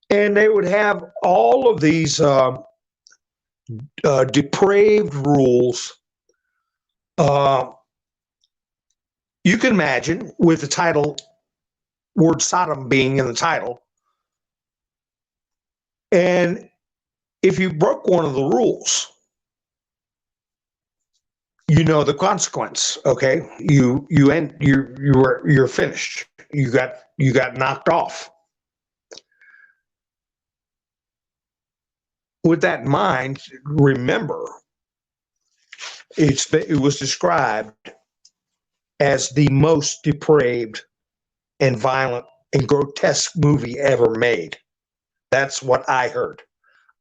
And they would have all of these depraved rules. You can imagine with the title word Sodom being in the title. And if you broke one of the rules, you know the consequence. Okay, you're finished. You got knocked off. With that in mind, remember, it was described as the most depraved and violent and grotesque movie ever made. That's what I heard.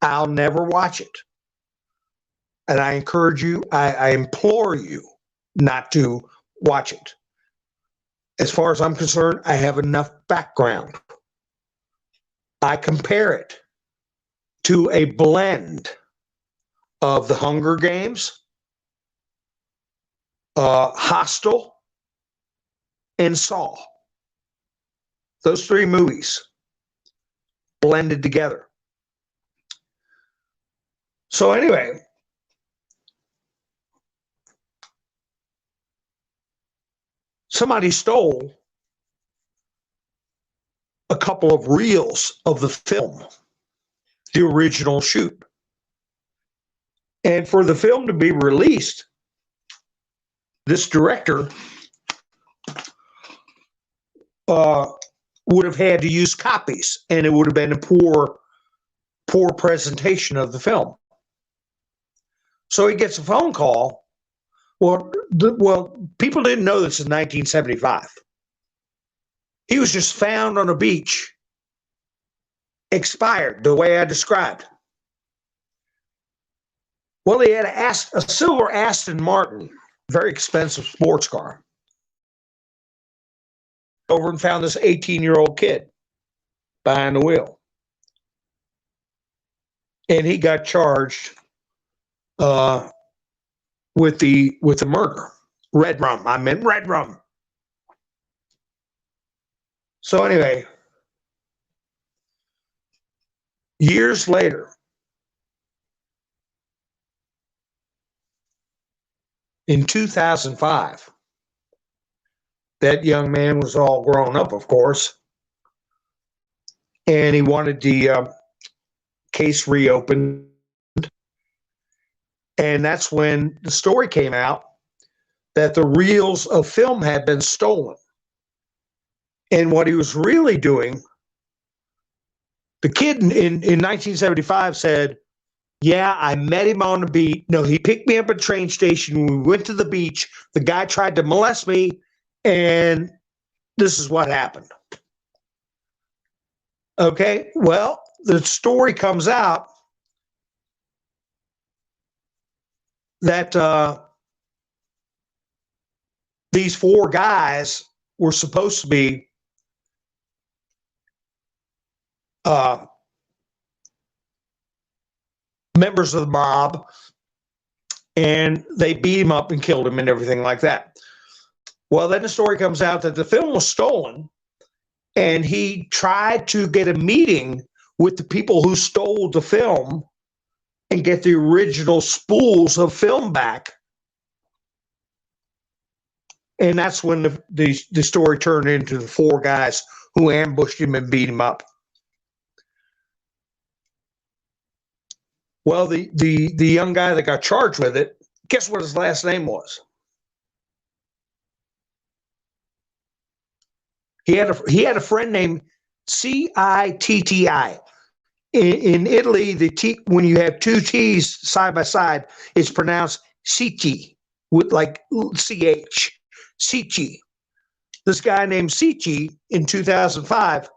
I'll never watch it. And I encourage you, I implore you not to watch it. As far as I'm concerned, I have enough background. I compare it to a blend of The Hunger Games, Hostel, and Saw. Those three movies blended together. So anyway, somebody stole a couple of reels of the film, the original shoot. And for the film to be released, this director would have had to use copies, and it would have been a poor presentation of the film. So he gets a phone call. Well, people didn't know this in 1975. He was just found on a beach, expired the way I described. Well, he had a silver Aston Martin, very expensive sports car. Over and found this 18-year-old kid behind the wheel. And he got charged with the murder. Red rum. I meant red rum. So anyway, years later, in 2005, that young man was all grown up, of course, and he wanted the case reopened. And that's when the story came out that the reels of film had been stolen. And what he was really doing, the kid in 1975 said, yeah, I met him on the beach. No, he picked me up at a train station. We went to the beach. The guy tried to molest me, and this is what happened. Okay, well, the story comes out that these four guys were supposed to be members of the mob, and they beat him up and killed him and everything like that. Well, then the story comes out that the film was stolen, and he tried to get a meeting with the people who stole the film and get the original spools of film back. And that's when the story turned into the four guys who ambushed him and beat him up. Well, the young guy that got charged with it, guess what his last name was? He had a friend named Citti. In Italy, the T, when you have two T's side by side, it's pronounced Citti with like CH. Citti. This guy named Citti in 2005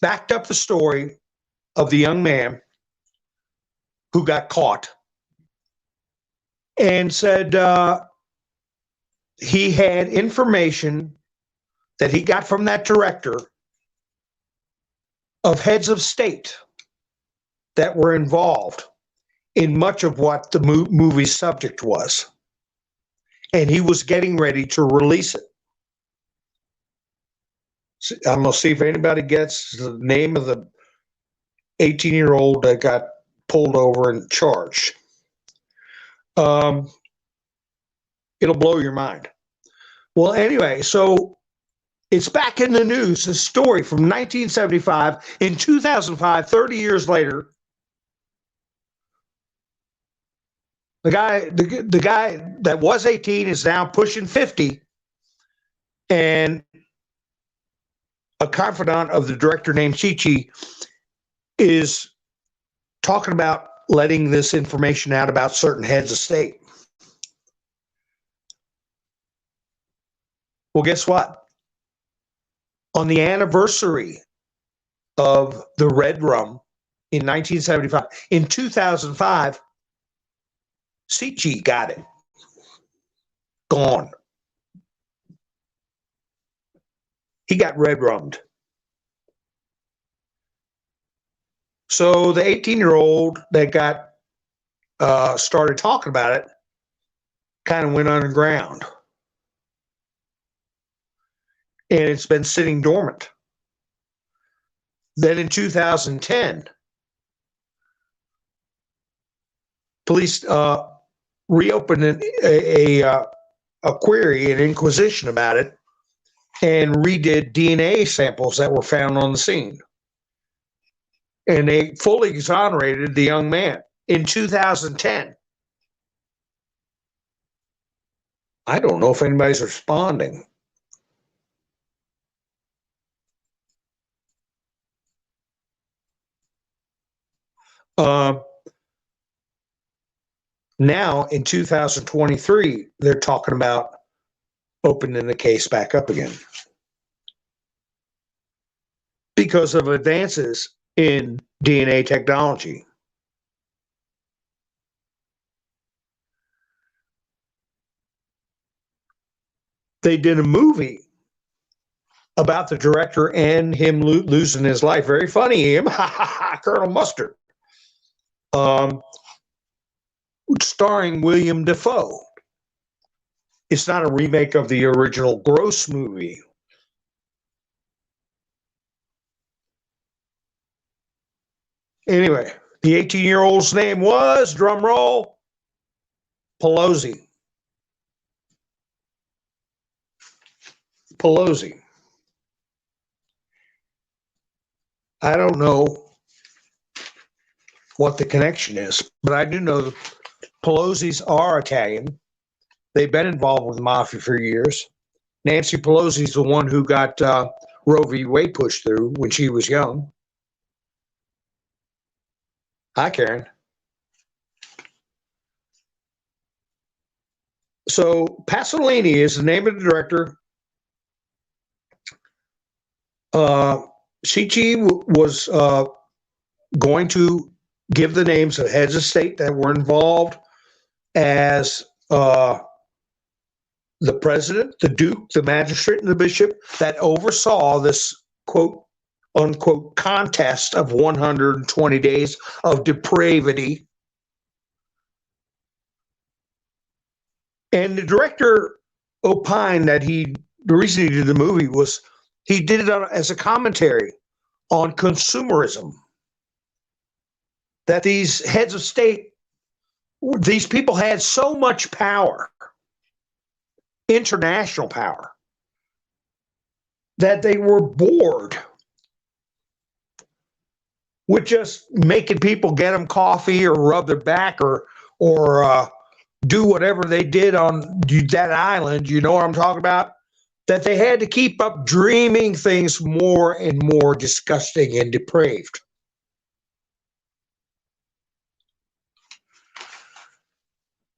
backed up the story of the young man who got caught and said he had information that he got from that director of heads of state that were involved in much of what the movie's subject was. And he was getting ready to release it. So I'm going to see if anybody gets the name of the 18-year-old that got pulled over and charged. It'll blow your mind. Well, anyway, so It's back in the news. A story from 1975. In 2005, 30 years later, the guy that was 18 is now pushing 50, and a confidant of the director named Chi is talking about letting this information out about certain heads of state. Well, guess what? On the anniversary of the Red Rum in 1975, in 2005, Chi got it. Gone. He got red rummed. So the 18-year-old that got started talking about it kind of went underground. And it's been sitting dormant. Then in 2010, police reopened a query, an inquisition about it, and redid DNA samples that were found on the scene. And they fully exonerated the young man in 2010. I don't know if anybody's responding. Now in 2023, they're talking about opening the case back up again because of advances in DNA technology. They did a movie about the director and him losing his life. Very funny, him, Colonel Mustard, starring William Dafoe. It's not a remake of the original Gross movie. Anyway, the 18-year-old's name was, drum roll, Pelosi. Pelosi. I don't know what the connection is, but I do know that Pelosi's are Italian. They've been involved with the mafia for years. Nancy Pelosi's the one who got Roe v. Wade pushed through when she was young. Hi, Karen. So Pasolini is the name of the director. Chi was going to give the names of heads of state that were involved as the president, the duke, the magistrate, and the bishop that oversaw this quote unquote contest of 120 days of depravity. And the director opined that the reason he did the movie was he did it as a commentary on consumerism. That these heads of state, these people had so much power, international power, that they were bored with just making people get them coffee or rub their back or do whatever they did on that island. You know what I'm talking about? That they had to keep up dreaming things more and more disgusting and depraved.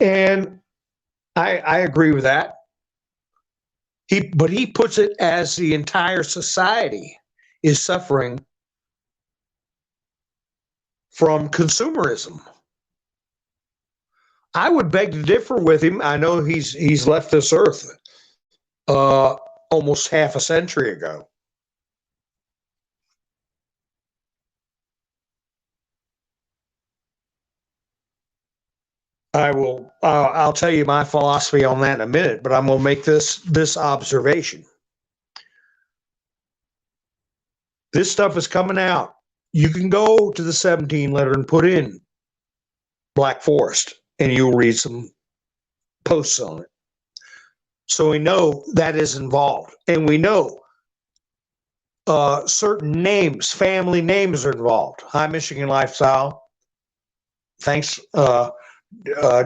And I agree with that. But he puts it as the entire society is suffering from consumerism. I would beg to differ with him. I know he's left this earth almost half a century ago. I'll tell you my philosophy on that in a minute, but I'm going to make this observation. This stuff is coming out. You can go to the 17 letter and put in Black Forest, and you'll read some posts on it. So we know that is involved. And we know certain names, family names are involved. Hi, Michigan Lifestyle. Thanks.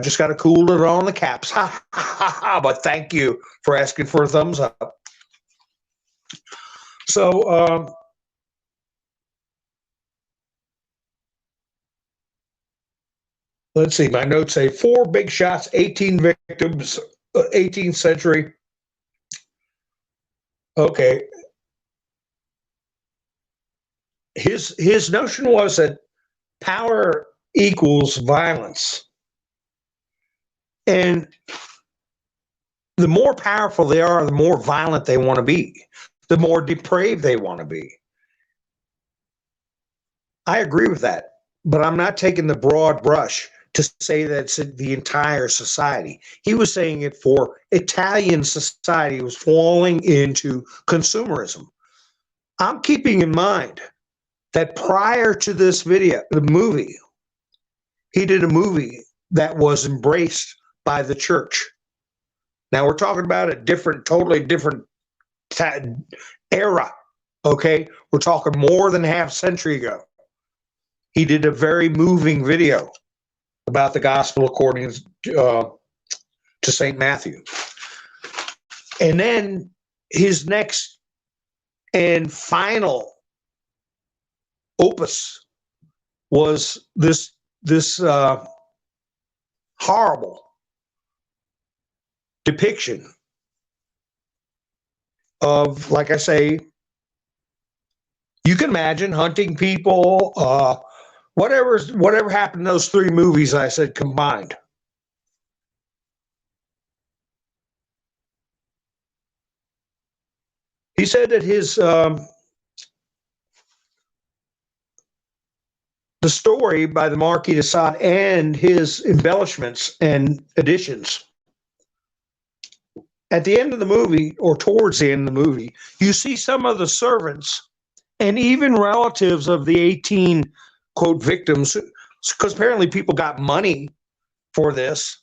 Just got to cool it on the caps. Ha, ha, ha, but thank you for asking for a thumbs up. So, let's see. My notes say 4 big shots, 18 victims, 18th century. Okay. His notion was that power equals violence. And the more powerful they are, the more violent they want to be, the more depraved they want to be. I agree with that, but I'm not taking the broad brush to say that it's the entire society. He was saying it for Italian society was falling into consumerism. I'm keeping in mind that prior to this video, the movie, he did a movie that was embraced by the church. Now we're talking about a different, totally different era. Okay, we're talking more than half a century ago. He did a very moving video about the gospel according to St. Matthew. And then his next and final opus was this horrible depiction of, like I say, you can imagine hunting people, whatever happened in those 3 movies I said combined. He said that his the story by the Marquis de Sade and his embellishments and additions. At the end of the movie, or towards the end of the movie, you see some of the servants and even relatives of the 18 quote victims, because apparently people got money for this.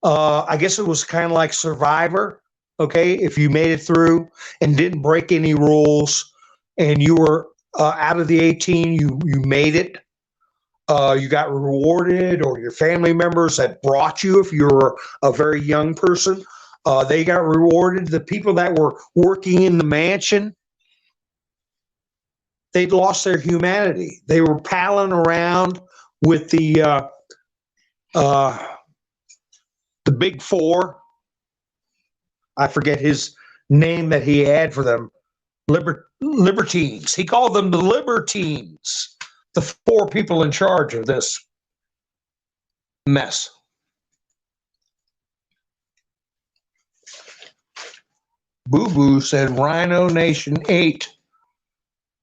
I guess it was kind of like Survivor. Okay, if you made it through and didn't break any rules, and you were out of the 18, you made it. You got rewarded, or your family members that brought you, if you were a very young person, they got rewarded. The people that were working in the mansion, they'd lost their humanity. They were palling around with the big 4. I forget his name that he had for them. Libertines. He called them the Libertines, the 4 people in charge of this mess. Boo Boo said Rhino Nation 8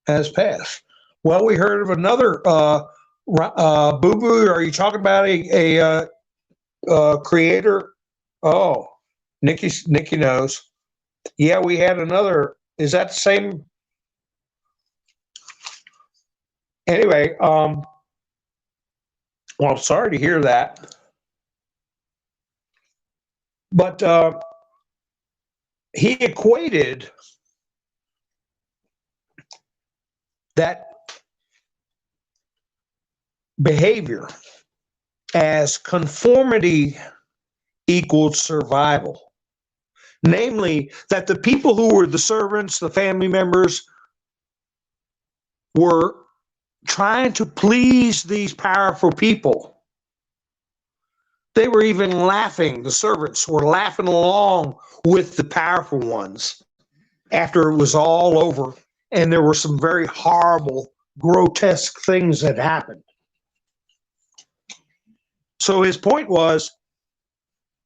has passed. Well, we heard of another Boo Boo. Are you talking about a creator? Oh, Nikki knows. Yeah, we had another. Is that the same? Anyway, well, I'm sorry to hear that. But he equated that behavior as conformity equaled survival. Namely, that the people who were the servants, the family members, were trying to please these powerful people. They were even laughing, the servants were laughing along with the powerful ones after it was all over, and there were some very horrible, grotesque things that happened. So his point was,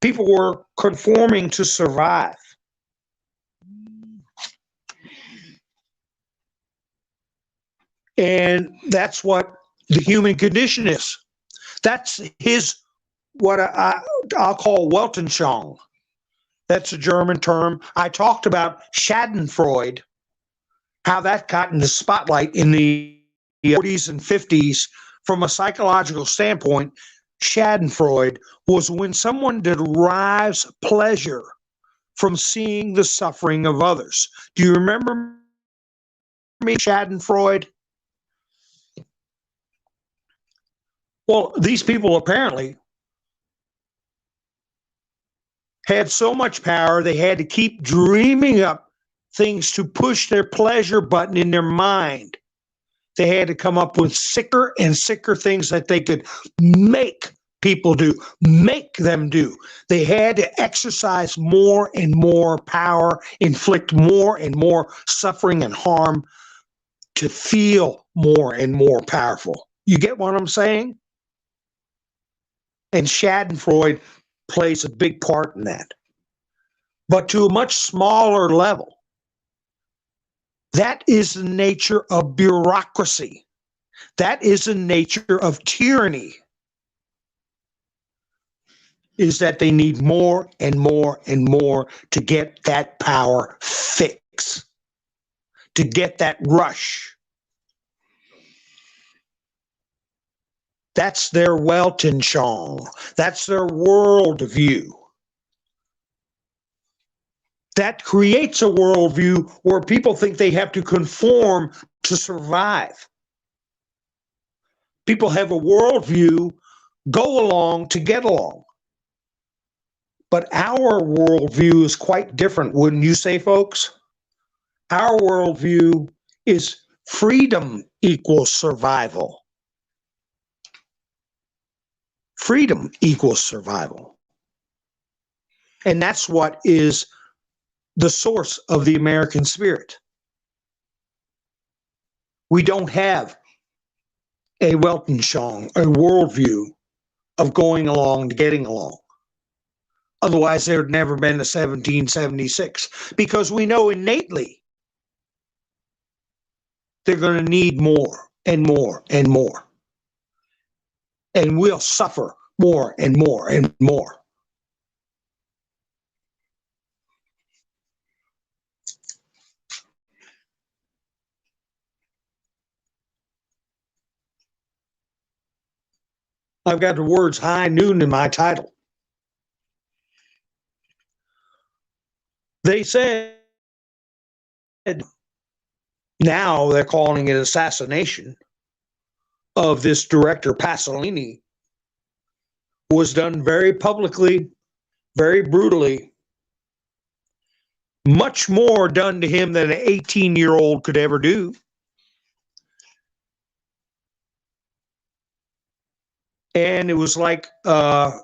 people were conforming to survive. And that's what the human condition is. That's his, what I'll call Weltanschauung. That's a German term. I talked about Schadenfreude, how that got in the spotlight in the 40s and 50s. From a psychological standpoint, Schadenfreude was when someone derives pleasure from seeing the suffering of others. Do you remember me, Schadenfreude? Well, these people apparently had so much power, they had to keep dreaming up things to push their pleasure button in their mind. They had to come up with sicker and sicker things that they could make people do, make them do. They had to exercise more and more power, inflict more and more suffering and harm to feel more and more powerful. You get what I'm saying? And Schadenfreude plays a big part in that. But to a much smaller level, that is the nature of bureaucracy. That is the nature of tyranny, is that they need more and more and more to get that power fix, to get that rush. That's their Weltanschauung. That's their worldview. That creates a worldview where people think they have to conform to survive. People have a worldview, go along to get along. But our worldview is quite different, wouldn't you say, folks? Our worldview is freedom equals survival. Freedom equals survival. And that's what is the source of the American spirit. We don't have a Weltanschauung, a worldview of going along to getting along. Otherwise, there had never been a 1776, because we know innately they're going to need more and more and more. And we'll suffer more and more and more. I've got the words high noon in my title. They said, now they're calling it assassination of this director Pasolini, was done very publicly, very brutally. Much more done to him than an 18-year-old could ever do. And it was like an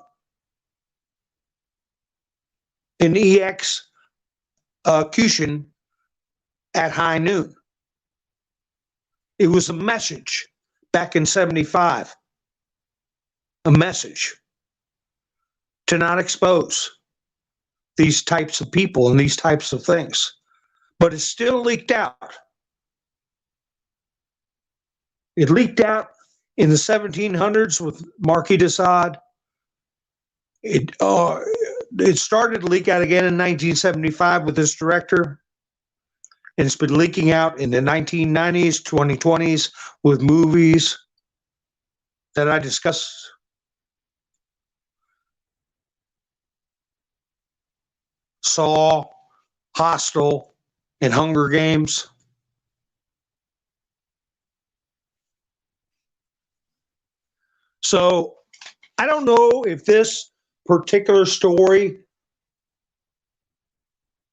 execution at high noon. It was a message back in 75, a message to not expose these types of people and these types of things. But it still leaked out. It leaked out in the 1700s with Marquis de Sade. It started to leak out again in 1975 with this director. And it's been leaking out in the 1990s, 2020s with movies that I discussed. Saw, Hostel, and Hunger Games. So I don't know if this particular story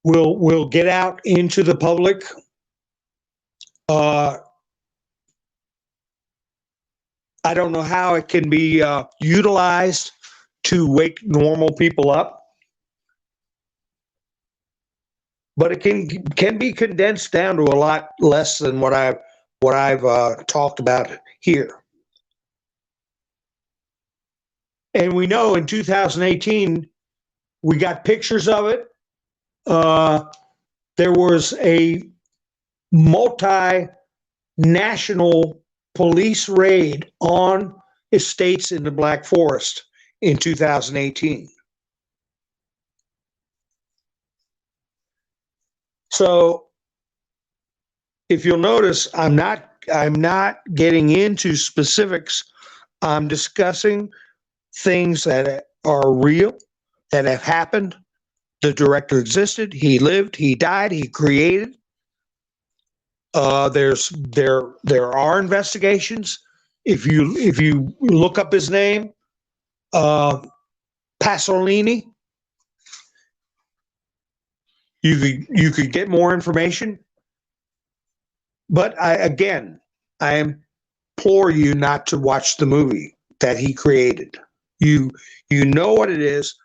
will get out into the public. I don't know how it can be utilized to wake normal people up, but it can be condensed down to a lot less than what I've talked about here. And we know in 2018 we got pictures of it. There was a multinational police raid on estates in the Black Forest in 2018. So if you'll notice, I'm not getting into specifics. I'm discussing things that are real, that have happened. The director existed, he lived, he died, he created. There are investigations. If you look up his name, uh, Pasolini, you could get more information. But I implore you not to watch the movie that he created. You you know what it is.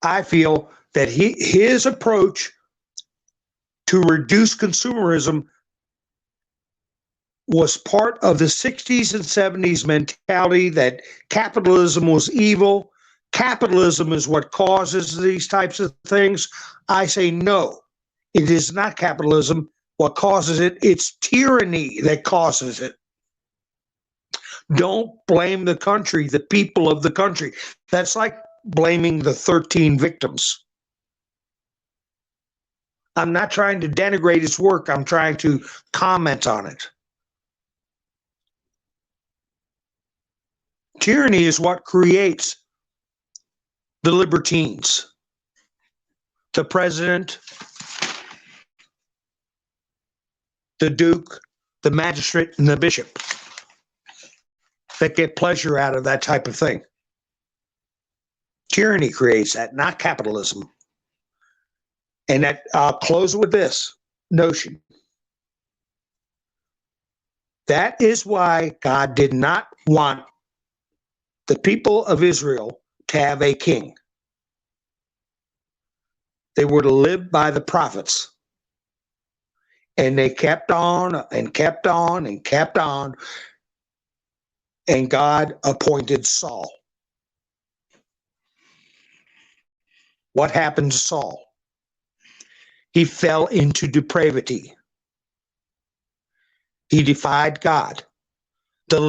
I feel that his approach to reduce consumerism was part of the 60s and 70s mentality that capitalism was evil. Capitalism is what causes these types of things. I say no, it is not capitalism what causes it, it's tyranny that causes it. Don't blame the country, the people of the country. That's like blaming the 13 victims. I'm not trying to denigrate his work, I'm trying to comment on it. Tyranny is what creates the libertines, the president, the duke, the magistrate, and the bishop that get pleasure out of that type of thing. Tyranny creates that, not capitalism. And that I'll close with this notion. That is why God did not want the people of Israel to have a king. They were to live by the prophets. And they kept on and kept on and kept on. And God appointed Saul. What happened to Saul? He fell into depravity. He defied God. The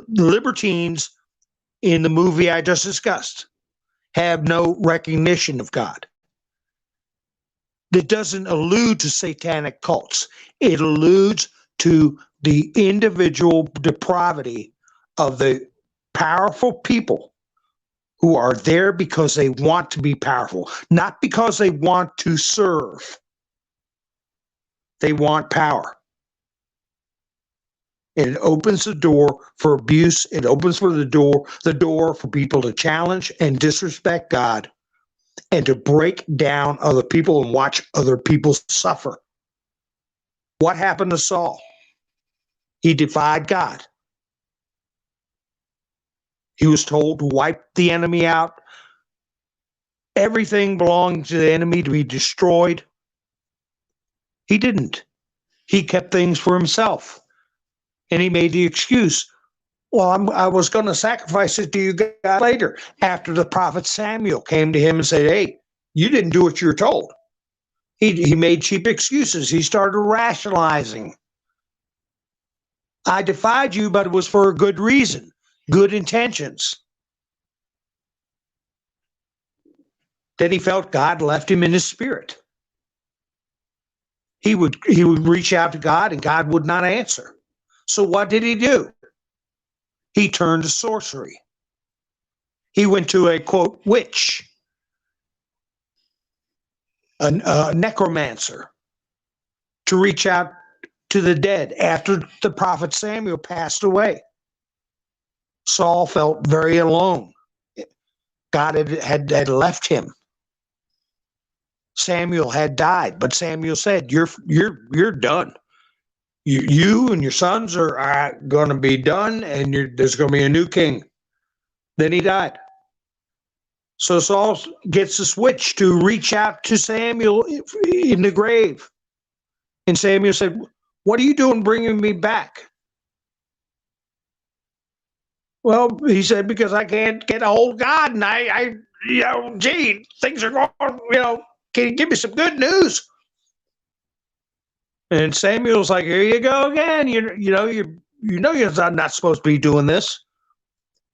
libertines in the movie I just discussed have no recognition of God. It doesn't allude to satanic cults. It alludes to the individual depravity of the powerful people who are there because they want to be powerful, not because they want to serve. They want power. And it opens the door for abuse. It opens for the door for people to challenge and disrespect God and to break down other people and watch other people suffer. What happened to Saul? He defied God. He was told to wipe the enemy out. Everything belonged to the enemy to be destroyed. He didn't. He kept things for himself. And he made the excuse, well, I was going to sacrifice it to you God later, after the prophet Samuel came to him and said, hey, you didn't do what you were told. He made cheap excuses. He started rationalizing. I defied you, but it was for a good reason, good intentions. Then he felt God left him in his spirit. He would reach out to God and God would not answer. So what did he do? He turned to sorcery. He went to a, quote, witch, a necromancer, to reach out to the dead after the prophet Samuel passed away. Saul felt very alone. God had left him. Samuel had died, but Samuel said, "You're done. You and your sons are going to be done, and there's going to be a new king." Then he died. So Saul gets this witch to reach out to Samuel in the grave, and Samuel said, "What are you doing, bringing me back?" Well, he said, "Because I can't get a hold of God, and I gee, things are going, can you give me some good news?" And Samuel's like, "Here you go again. You're not supposed to be doing this,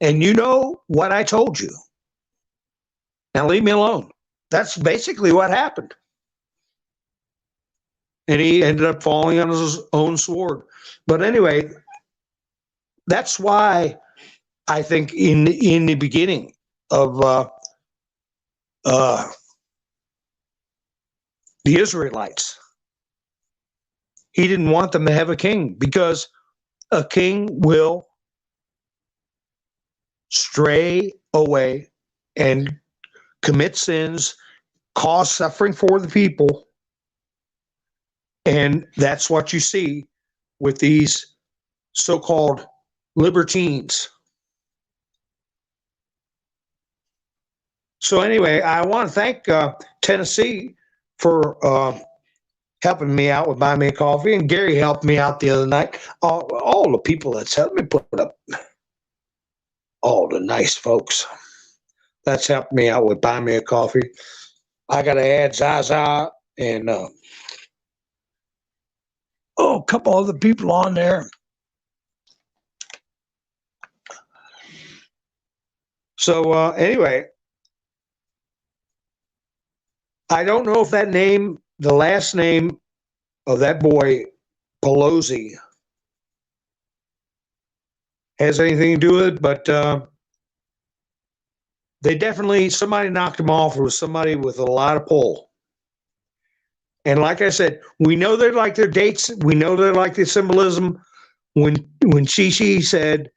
and you know what I told you. Now leave me alone." That's basically what happened. And he ended up falling on his own sword. But anyway, that's why I think in the beginning of the Israelites, He didn't want them to have a king because a king will stray away and commit sins, cause suffering for the people. And that's what you see with these so-called libertines. So anyway, I want to thank Tennessee for helping me out with Buy Me a Coffee, and Gary helped me out the other night. All the people that's helped me put up, all the nice folks that's helped me out with Buy Me a Coffee. I got to add Zaza and a couple other people on there. So anyway, I don't know if that name, the last name of that boy, Pelosi, has anything to do with it, but they definitely, somebody knocked him off. It was somebody with a lot of pull. And like I said, we know they like their dates. We know they like the symbolism. When Shishi said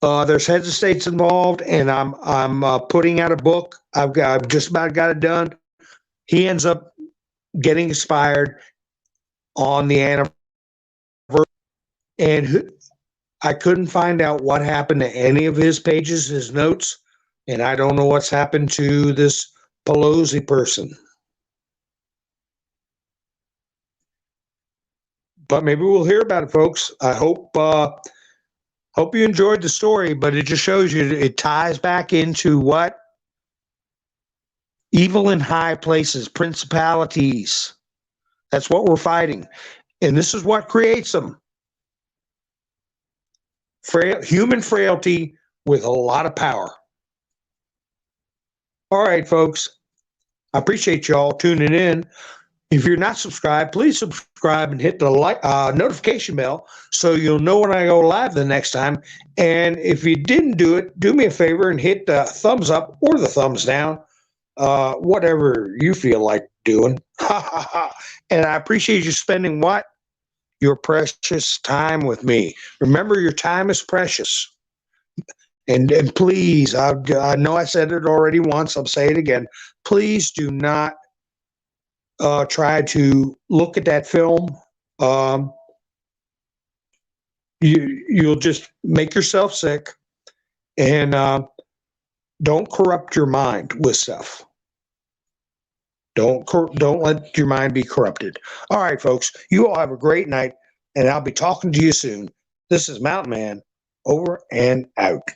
there's heads of states involved, and I'm putting out a book. I've just about got it done. He ends up getting expired on the anniversary, and I couldn't find out what happened to any of his pages, his notes, and I don't know what's happened to this Pelosi person. But maybe we'll hear about it, folks. I hope you enjoyed the story, but it just shows you it ties back into what? Evil in high places, principalities. That's what we're fighting. And this is what creates them. Human frailty with a lot of power. All right, folks. I appreciate y'all tuning in. If you're not subscribed, please subscribe and hit the notification bell so you'll know when I go live the next time. And if you didn't do it, do me a favor and hit the thumbs up or the thumbs down, whatever you feel like doing. And I appreciate you spending what? Your precious time with me. Remember, your time is precious. And please, I know I said it already once. I'll say it again. Please do not try to look at that film. You'll just make yourself sick, and don't corrupt your mind with stuff. Don't let your mind be corrupted. All right, folks, you all have a great night, and I'll be talking to you soon. This is Mountain Man, over and out.